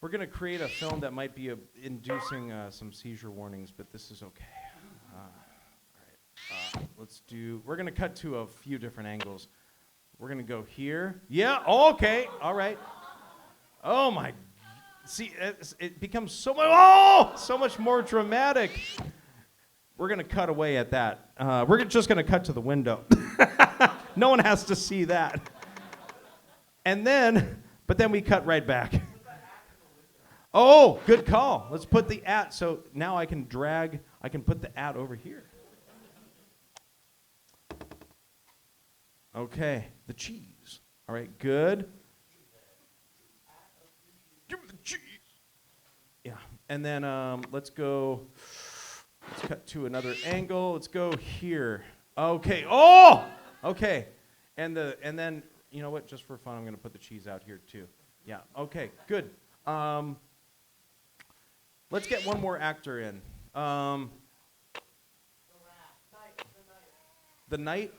We're going to create a film that might be inducing some seizure warnings, but this is okay. All right. We're going to cut to a few different angles. We're going to go here. Yeah, okay. All right. Oh, my. See, it becomes so much more dramatic. We're going to cut away at that. We're just going to cut to the window. No one has to see that. But then we cut right back. Oh, good call. Let's put the at. So now I can put the at over here. Okay, the cheese. All right, good. Give me the cheese. Yeah, and then let's cut to another angle. Let's go here. Okay. Oh! Okay. And then, you know what? Just for fun, I'm going to put the cheese out here too. Yeah. Okay, good. Let's get one more actor in. The knight.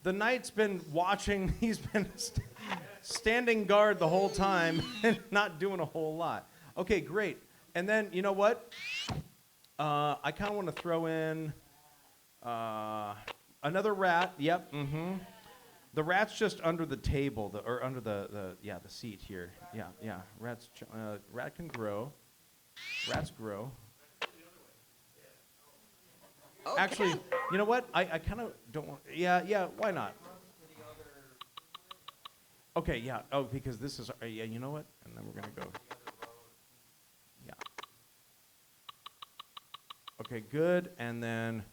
The knight's been watching. He's been standing guard the whole time and not doing a whole lot. Okay, great. And then, you know what? I kind of want to throw in another rat. Yep. Mm-hmm. The rat's just under the table, or under the seat here. Yeah. Rat can grow. Rats grow. Okay. Actually, you know what? I kind of don't want. Yeah. Why not? Okay. Yeah. Oh, because this is. Yeah. You know what? And then we're gonna go. Yeah. Okay. Good. And then.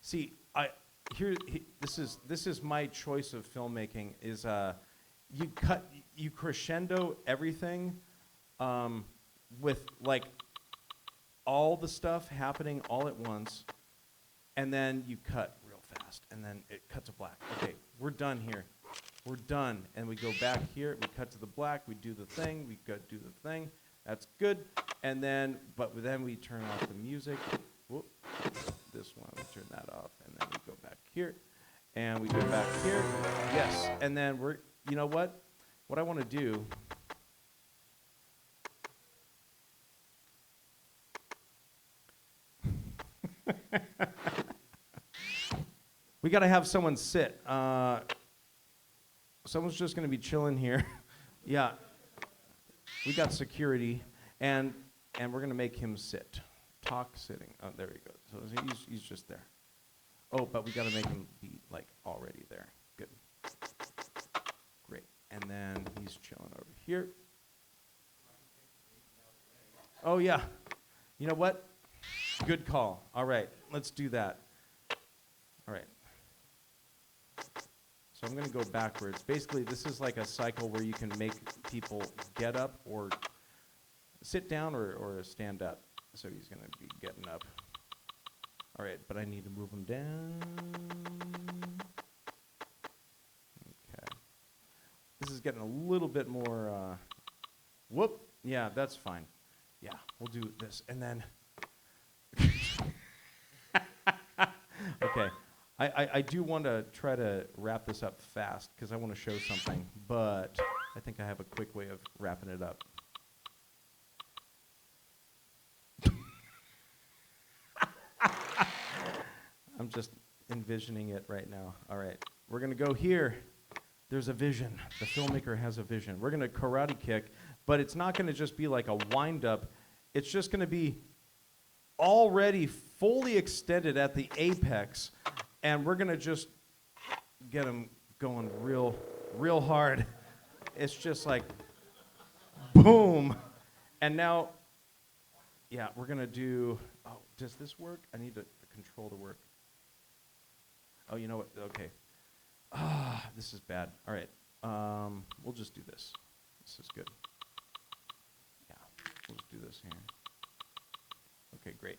See, this is my choice of filmmaking. Is you crescendo everything, with like all the stuff happening all at once, and then you cut real fast, and then it cuts to black. Okay, we're done here. We're done. And we go back here, we cut to the black, we do the thing, we go do the thing. That's good. And then, then we turn off the music. Whoop. This one, we turn that off, and then we go back here, and we go back here. Yes, and then you know what? What I want to do, we got to have someone sit. Someone's just going to be chilling here. Yeah. We got security, and we're going to make him sit. Talk sitting. Oh, there we go. So he's just there. Oh, but we got to make him be like already there. Good. Great. And then he's he's chilling over here. Oh, yeah. You know what? Good call. All right, let's do that. All right. So I'm going to go backwards. Basically, this is like a cycle where you can make people get up or sit down or stand up. So he's going to be getting up. All right, but I need to move him down. Okay. This is getting a little bit more, whoop. Yeah, that's fine. Yeah, we'll do this. And then, okay. I do want to try to wrap this up fast because I want to show something, but I think I have a quick way of wrapping it up. I'm just envisioning it right now. All right, we're going to go here. There's a vision. The filmmaker has a vision. We're going to karate kick, but it's not going to just be like a wind-up. It's just going to be already fully extended at the apex, and we're going to just get him going real hard. It's just like, boom. And now, yeah, we're going to do, oh, does this work? I need the control to work. Oh, you know what? Okay. This is bad. All right. We'll just do this. This is good. Yeah, we'll just do this here. Okay, great.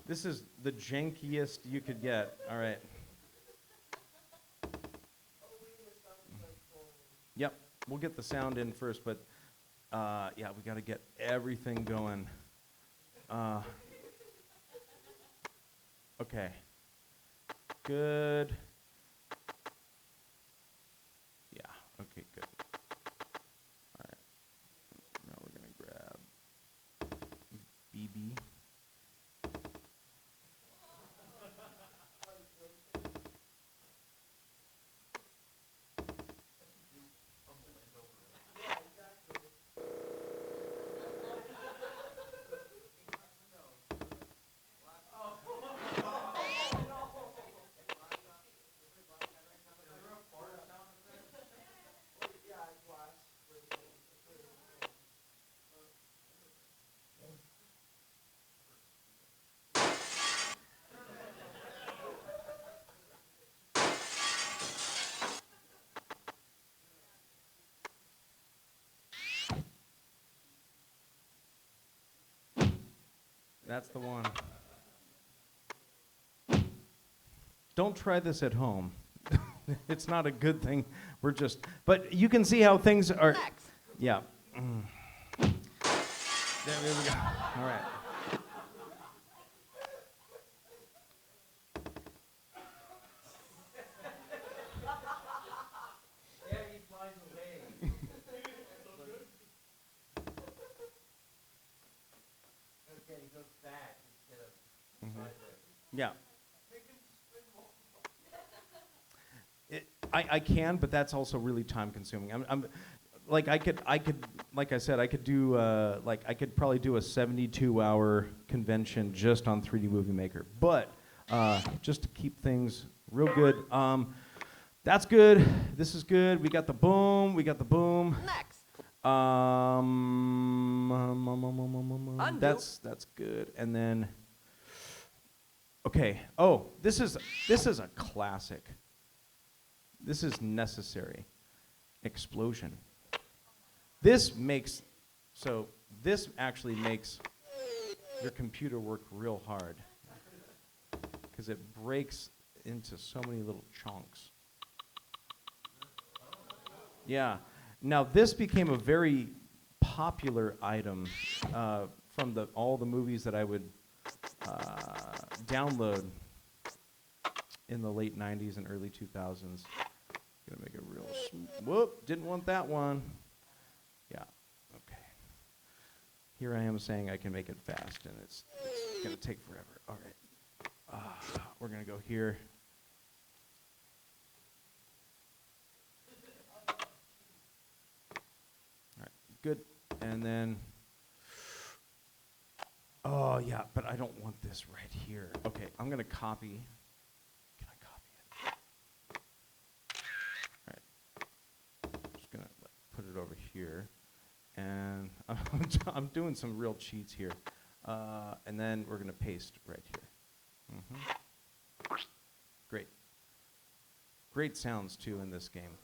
This is the jankiest you could get. All right. Yep, we'll get the sound in first, but yeah, we got to get everything going. Okay. Good. Yeah, okay, good. All right. Now we're going to grab BB. That's the one. Don't try this at home. It's not a good thing. We're just, but you can see how things are. Next. Yeah. There we go. All right. Yeah, he flies away. Okay, he goes back instead of sideways. Yeah. I can, but that's also really time consuming. I'm like I could like I said I could do like I could probably do a 72-hour convention just on 3D Movie Maker. But just to keep things real good, that's good. This is good. We got the boom. We got the boom. Next. That's good. And then okay. Oh, this is a classic. This is necessary. Explosion. This actually makes your computer work real hard because it breaks into so many little chunks. Yeah. Now this became a very popular item from all the movies that I would download in the late 90s and early 2000s. Gonna make it real whoop, didn't want that one. Yeah, okay. Here I am saying I can make it fast, and it's gonna take forever. All right, we're gonna go here. All right, good, and then, oh yeah, but I don't want this right here. Okay, I'm gonna copy here, and I'm doing some real cheats here. And then we're going to paste right here. Great. Great sounds, too, in this game.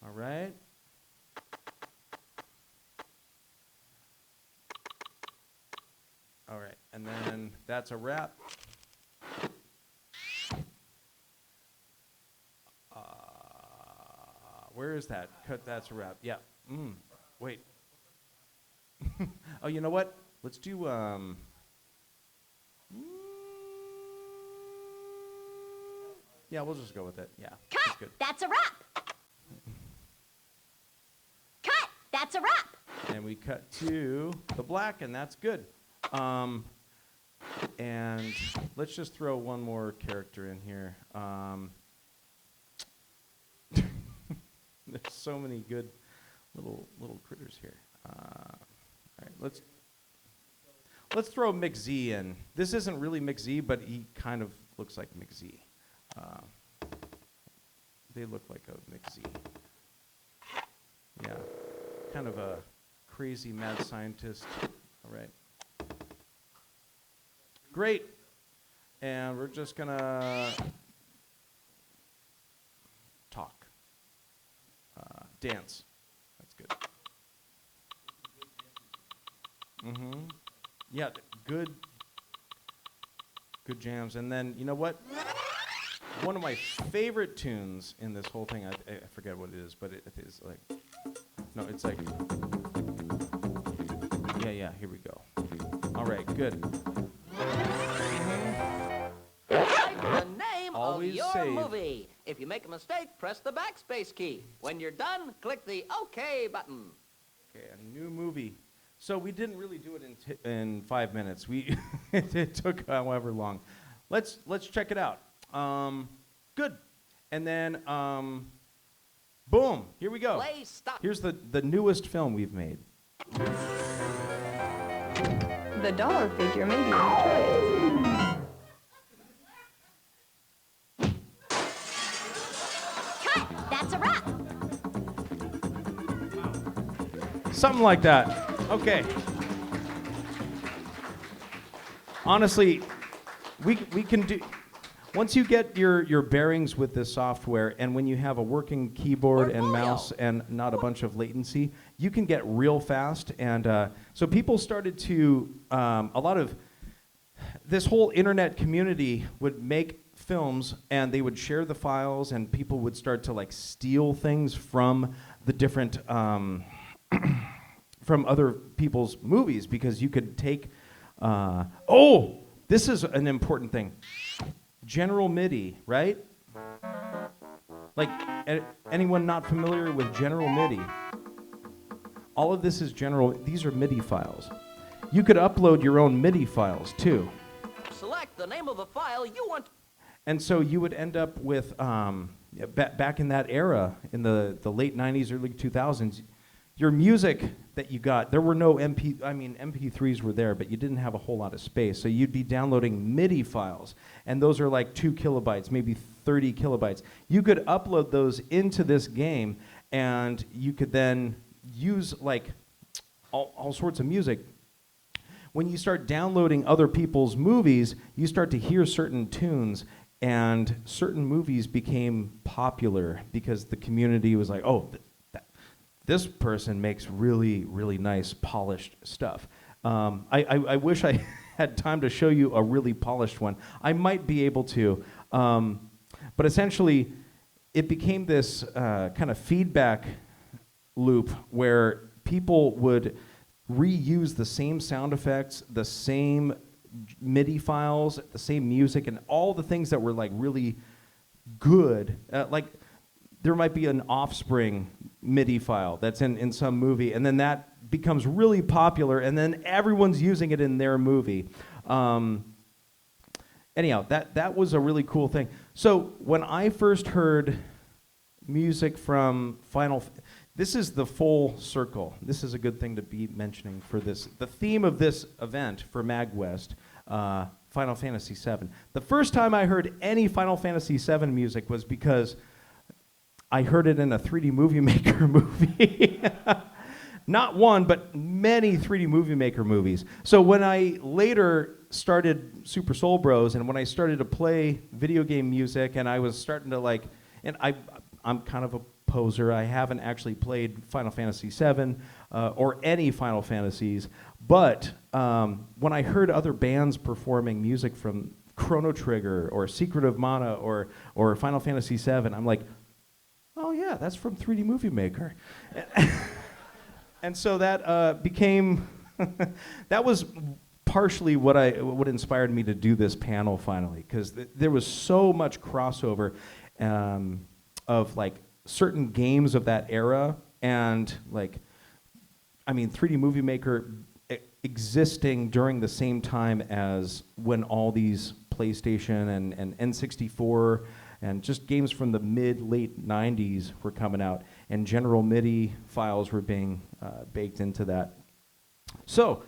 All right. All right, and then that's a wrap. Where is that? Cut, that's a wrap. Yeah. Wait. Oh, you know what? Let's do, yeah, we'll just go with it. Yeah. That's Cut! good. That's a wrap! Cut! That's a wrap! And we cut to the black, and that's good. And let's just throw one more character in here. There's so many good little critters here. All right, let's throw McZ in. This isn't really McZ, but he kind of looks like McZ. They look like a McZ. Yeah, kind of a crazy mad scientist. All right. Great. And we're just gonna talk. Dance. That's good. Yeah, good jams. And then, you know what? One of my favorite tunes in this whole thing, I forget what it is, but it is like, no, it's like, yeah, here we go. All right, good. Type the name Always of your save. movie. If you make a mistake, press the backspace key. When you're done, click the OK button. Okay, a new movie. So we didn't really do it in 5 minutes. It took however long. Let's check it out. Good. And then, boom, here we go. Play stop. Here's the newest film we've made. The dollar figure may be in the trillions. Cut! That's a wrap! Something like that. Okay. Honestly, we can do, once you get your bearings with this software, and when you have a working keyboard and mouse and not a bunch of latency, you can get real fast. And so people started to, a lot of, this whole internet community would make films, and they would share the files, and people would start to like steal things from the different, from other people's movies, because you could take, this is an important thing. General MIDI, right? Like, anyone not familiar with General MIDI? All of this is these are MIDI files. You could upload your own MIDI files too. Select the name of the file you want. And so you would end up with, back in that era, in the late 90s, early 2000s, your music that you got, there were no MP3s were there, but you didn't have a whole lot of space. So you'd be downloading MIDI files, and those are like 2 kilobytes, maybe 30 kilobytes. You could upload those into this game, and you could then use like all sorts of music. When you start downloading other people's movies, you start to hear certain tunes, and certain movies became popular because the community was like, oh, this person makes really, really nice, polished stuff. I wish I had time to show you a really polished one. I might be able to. But essentially, it became this kind of feedback loop where people would reuse the same sound effects, the same MIDI files, the same music, and all the things that were like really good. Like, there might be an Offspring MIDI file that's in some movie, and then that becomes really popular, and then everyone's using it in their movie. Anyhow, that was a really cool thing. So when I first heard music from this is the full circle. This is a good thing to be mentioning for this. The theme of this event for MAGWest, Final Fantasy VII. The first time I heard any Final Fantasy VII music was because I heard it in a 3D Movie Maker movie. Not one, but many 3D Movie Maker movies. So when I later started Super Soul Bros, and when I started to play video game music, and I was starting to like, and I'm kind of a poser. I haven't actually played Final Fantasy VII or any Final Fantasies, but when I heard other bands performing music from Chrono Trigger or Secret of Mana or Final Fantasy VII, I'm like, oh yeah, that's from 3D Movie Maker. And so that became, that was partially what inspired me to do this panel finally, because there was so much crossover of like certain games of that era, and like, I mean, 3D Movie Maker existing during the same time as when all these PlayStation and N64 and just games from the late 90s were coming out, and general MIDI files were being baked into that. So,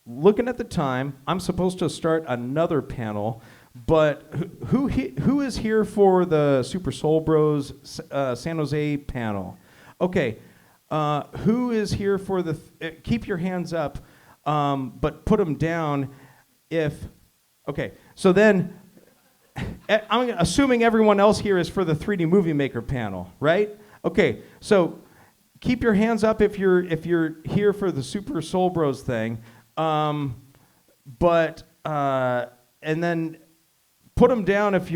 looking at the time, I'm supposed to start another panel, but who is here for the Super Soul Bros San Jose panel? Okay, who is here for the, keep your hands up, but put them down if, okay, so then, I'm assuming everyone else here is for the 3D Movie Maker panel, right? Okay, so keep your hands up if you're here for the Super Soul Bros thing, and then put them down if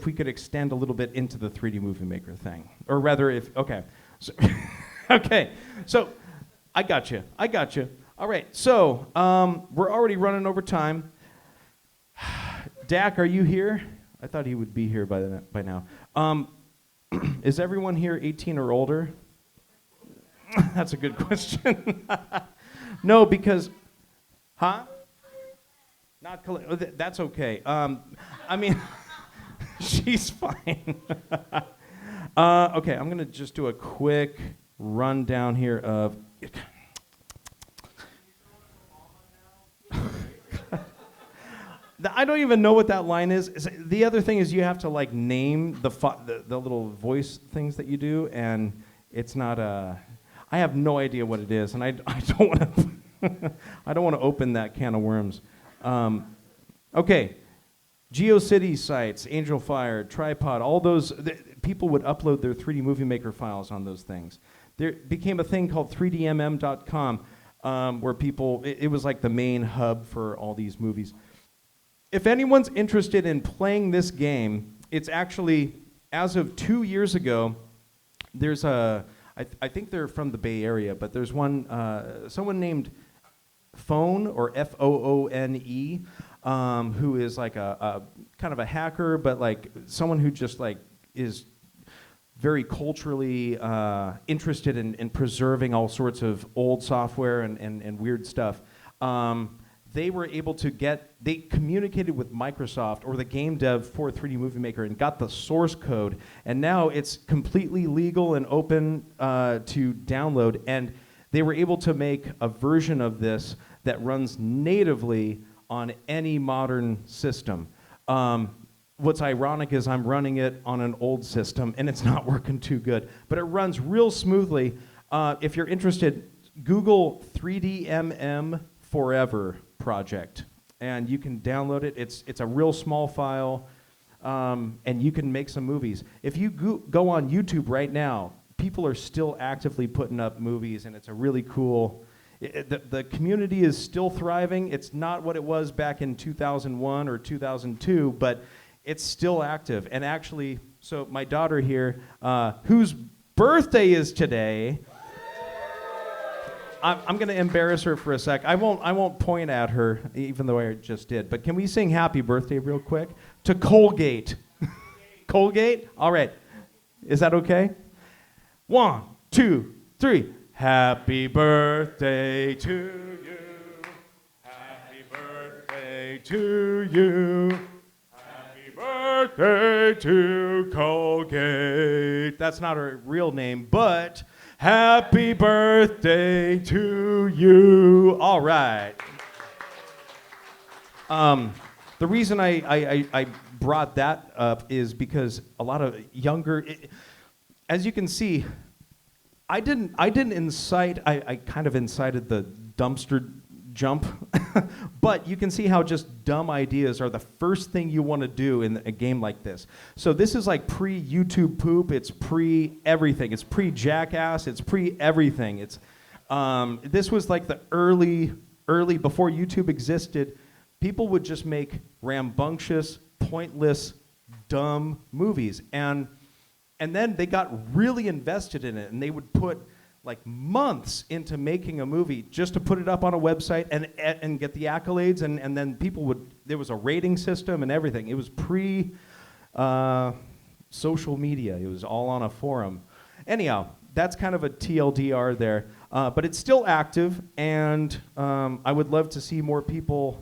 we could extend a little bit into the 3D Movie Maker thing, or rather if okay, so okay, so I got you. All right, so we're already running over time. Dak, are you here? I thought he would be here by now. Is everyone here 18 or older? That's a good question. No, because, huh? Not that's okay. I mean, she's fine. Okay, I'm gonna just do a quick rundown here of. I don't even know what that line is. The other thing is you have to like name the little voice things that you do, and it's not a. I have no idea what it is, and I don't want to. I don't want to open that can of worms. Okay, GeoCities sites, Angel Fire, Tripod, all those people would upload their 3D Movie Maker files on those things. There became a thing called 3dmm.com where people. It was like the main hub for all these movies. If anyone's interested in playing this game, it's actually, as of 2 years ago, there's I think they're from the Bay Area, but there's one, someone named Phone, or Foone, who is like a kind of a hacker, but like someone who just like is very culturally interested in preserving all sorts of old software and weird stuff. They were able to they communicated with Microsoft or the game dev for 3D Movie Maker and got the source code, and now it's completely legal and open to download, and they were able to make a version of this that runs natively on any modern system. What's ironic is I'm running it on an old system, and it's not working too good, but it runs real smoothly. If you're interested, Google 3DMM Forever project, and you can download it. It's a real small file, and you can make some movies. If you go on YouTube right now, people are still actively putting up movies, and it's a really cool. The community is still thriving. It's not what it was back in 2001 or 2002, but it's still active. And actually, so my daughter here, whose birthday is today. I'm going to embarrass her for a sec. I won't point at her, even though I just did. But can we sing happy birthday real quick? To Colgate. Colgate? All right. Is that okay? 1, 2, 3. Happy birthday to you. Happy birthday to you. Happy birthday to Colgate. That's not her real name, but happy birthday to you. All right. The reason I brought that up is because a lot of younger, as you can see, I didn't incite. I kind of incited the dumpster jump, but you can see how just dumb ideas are the first thing you want to do in a game like this. So this is like pre-YouTube poop. It's pre-everything. It's pre-Jackass. It's pre-everything. It's this was like the early before YouTube existed. People would just make rambunctious, pointless, dumb movies, and then they got really invested in it, and they would put like months into making a movie just to put it up on a website and get the accolades, and then people would, there was a rating system and everything. It was pre social media. It was all on a forum. Anyhow, that's kind of a TLDR there, but it's still active, and I would love to see more people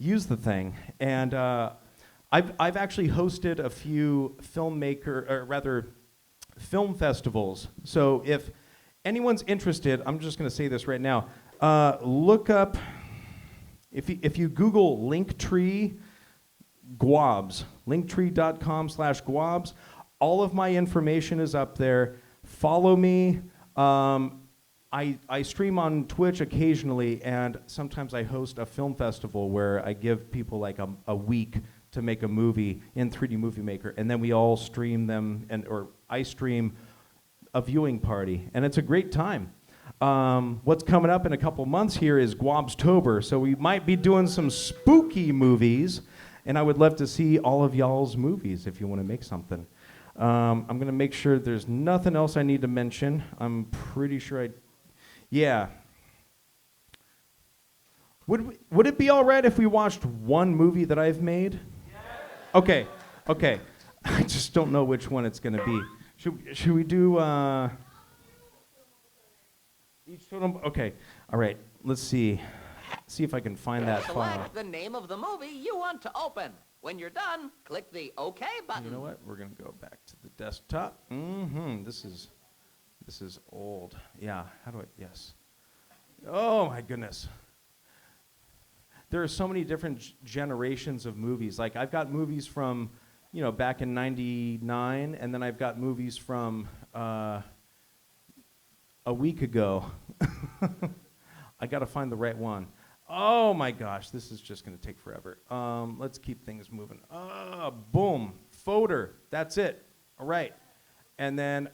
use the thing. And I've actually hosted a few film festivals. So if anyone's interested, I'm just going to say this right now. Look up, if you Google Linktree Gwobs, linktree.com/Gwobs, all of my information is up there. Follow me. I stream on Twitch occasionally, and sometimes I host a film festival where I give people like a week to make a movie in 3D Movie Maker, and then we all stream them, or I stream a viewing party, and it's a great time. What's coming up in a couple months here is Gwobstober, so we might be doing some spooky movies, and I would love to see all of y'all's movies if you want to make something. I'm going to make sure there's nothing else I need to mention. I'm pretty sure yeah. Would it be all right if we watched one movie that I've made? Yes. Okay. I just don't know which one it's going to be. Should we do each film? Okay. All right. Let's see. See if I can find that file. Select the name of the movie you want to open. When you're done, click the OK button. You know what? We're going to go back to the desktop. This is old. Yeah. How do I? Yes. Oh my goodness. There are so many different generations of movies. Like I've got movies from, back in '99, and then I've got movies from a week ago. I got to find the right one. Oh my gosh, this is just going to take forever. Let's keep things moving. Boom, folder. That's it. All right, and then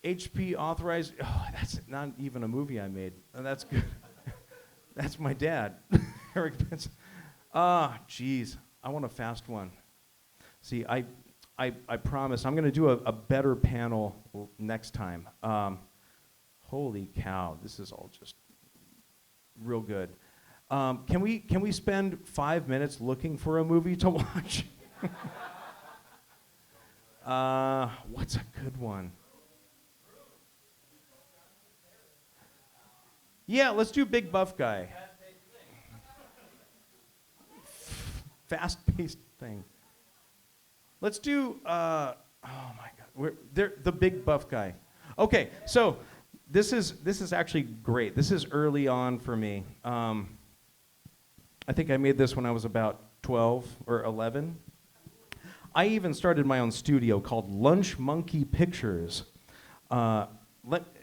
HP authorized. Oh, that's not even a movie I made. And that's good. That's my dad, Eric Benson. Geez, I want a fast one. See, I promise I'm going to do a better panel next time. Holy cow, this is all just real good. Can we spend 5 minutes looking for a movie to watch? What's a good one? Yeah, let's do Big Buff Guy. Fast-paced thing. Let's do, oh my God, the Big Buff Guy. Okay, so this is actually great. This is early on for me. I think I made this when I was about 12 or 11. I even started my own studio called Lunch Monkey Pictures.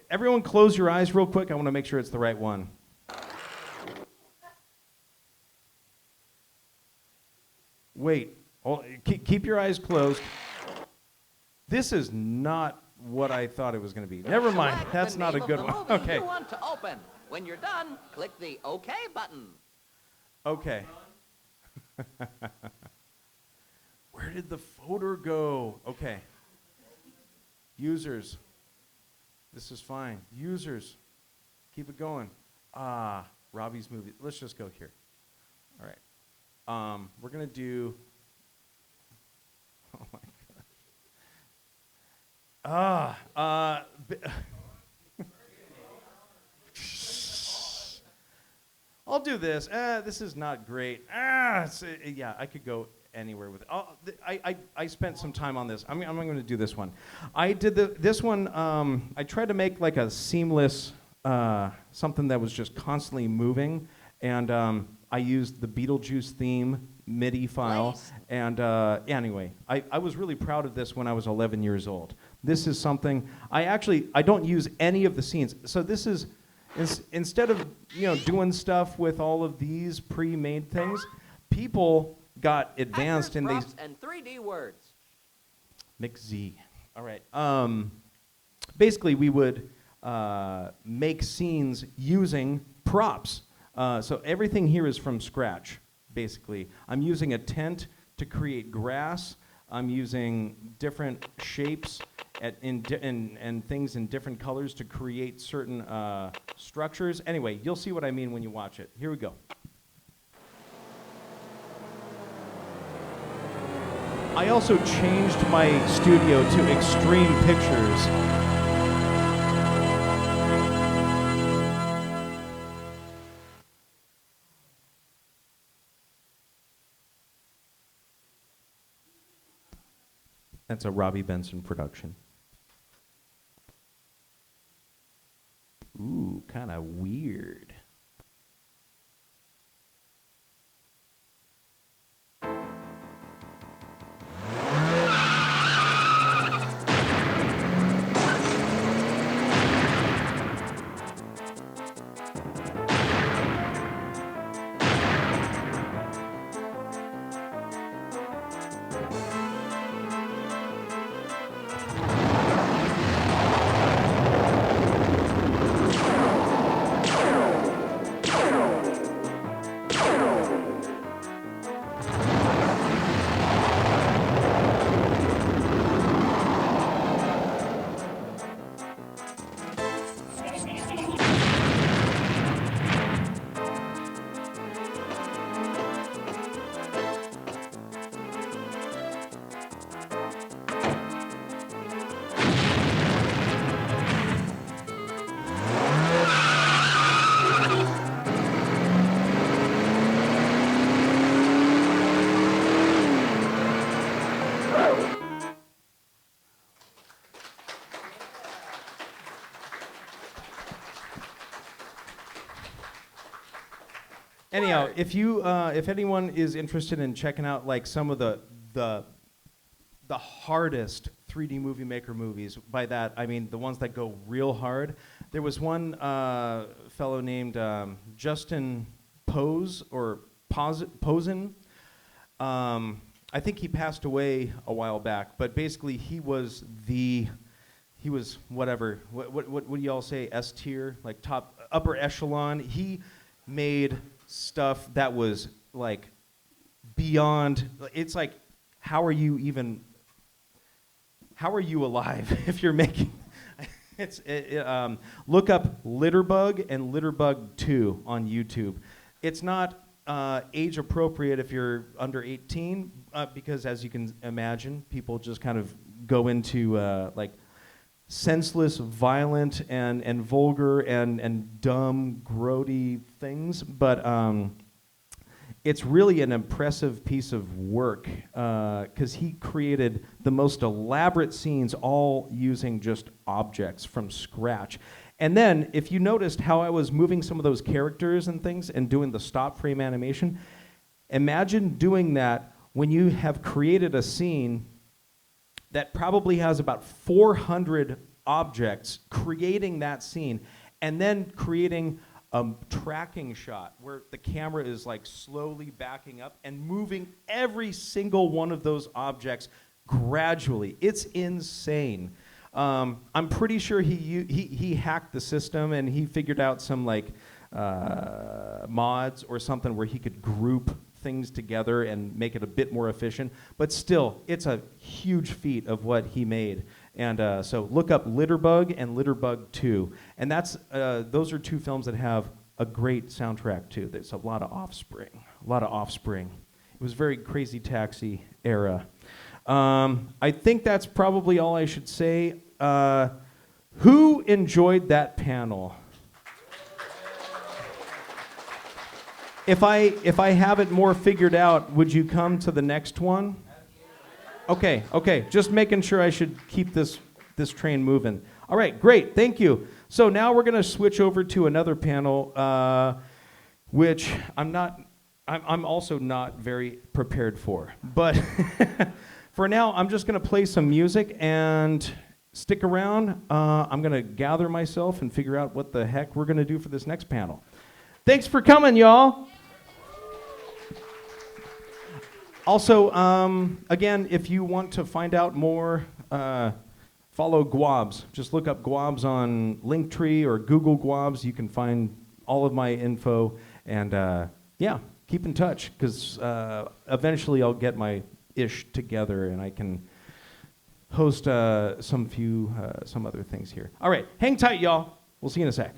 Everyone close your eyes real quick. I want to make sure it's the right one. Wait, keep your eyes closed. This is not what I thought it was going to be. Never mind, that's not a good one. Okay. You want to open. When you're done, click the OK button. Okay. Where did the folder go? Okay. Users. This is fine. Users. Keep it going. Robbie's movie. Let's just go here. All right. We're going to do... Oh, my God. I'll do this. This is not great. Yeah, I could go anywhere with it. I spent some time on this. I'm going to do this one. I did this one. I tried to make like a seamless something that was just constantly moving, and I used the Beetlejuice theme MIDI file. Nice. And anyway, I was really proud of this when I was 11 years old. This is something I don't use any of the scenes. So this is instead of doing stuff with all of these pre-made things, people got advanced Actors, and props, and 3D words. McZ. All right. Basically, we would make scenes using props. So everything here is from scratch, basically. I'm using a tent to create grass. I'm using different shapes and things in different colors to create certain structures. Anyway, you'll see what I mean when you watch it. Here we go. I also changed my studio to extreme pictures. That's a Robbie Benson production. Ooh, kind of weird. Anyhow, if anyone is interested in checking out like some of the hardest 3D movie maker movies, by that I mean the ones that go real hard. There was one fellow named Justin Pose or Posen. I think he passed away a while back, but basically he was whatever. What do y'all say? S tier, like top upper echelon. He made stuff that was like beyond. It's like, how are you alive if you're making? Look up Litterbug and Litterbug 2 on YouTube. It's not age appropriate if you're under 18 because, as you can imagine, people just kind of go into like senseless, violent, and vulgar and dumb, grody things. But it's really an impressive piece of work because he created the most elaborate scenes all using just objects from scratch. And then, if you noticed how I was moving some of those characters and things and doing the stop frame animation, imagine doing that when you have created a scene that probably has about 400 objects, creating that scene, and then creating a tracking shot where the camera is like slowly backing up and moving every single one of those objects gradually. It's insane. I'm pretty sure he hacked the system and he figured out some like mods or something where he could group things together and make it a bit more efficient. But still, it's a huge feat of what he made. And so look up Litterbug and Litterbug 2. And that's those are two films that have a great soundtrack too. There's a lot of Offspring. It was very Crazy Taxi era. I think that's probably all I should say. Who enjoyed that panel? If I have it more figured out, would you come to the next one? Okay. Just making sure I should keep this train moving. All right, great. Thank you. So now we're going to switch over to another panel, which I'm also not very prepared for. But for now, I'm just going to play some music and stick around. I'm going to gather myself and figure out what the heck we're going to do for this next panel. Thanks for coming, y'all. Also, again, if you want to find out more, follow Gwobs. Just look up Gwobs on Linktree or Google Gwobs. You can find all of my info. And yeah, keep in touch, because eventually I'll get my ish together and I can host some other things here. All right, hang tight, y'all. We'll see you in a sec.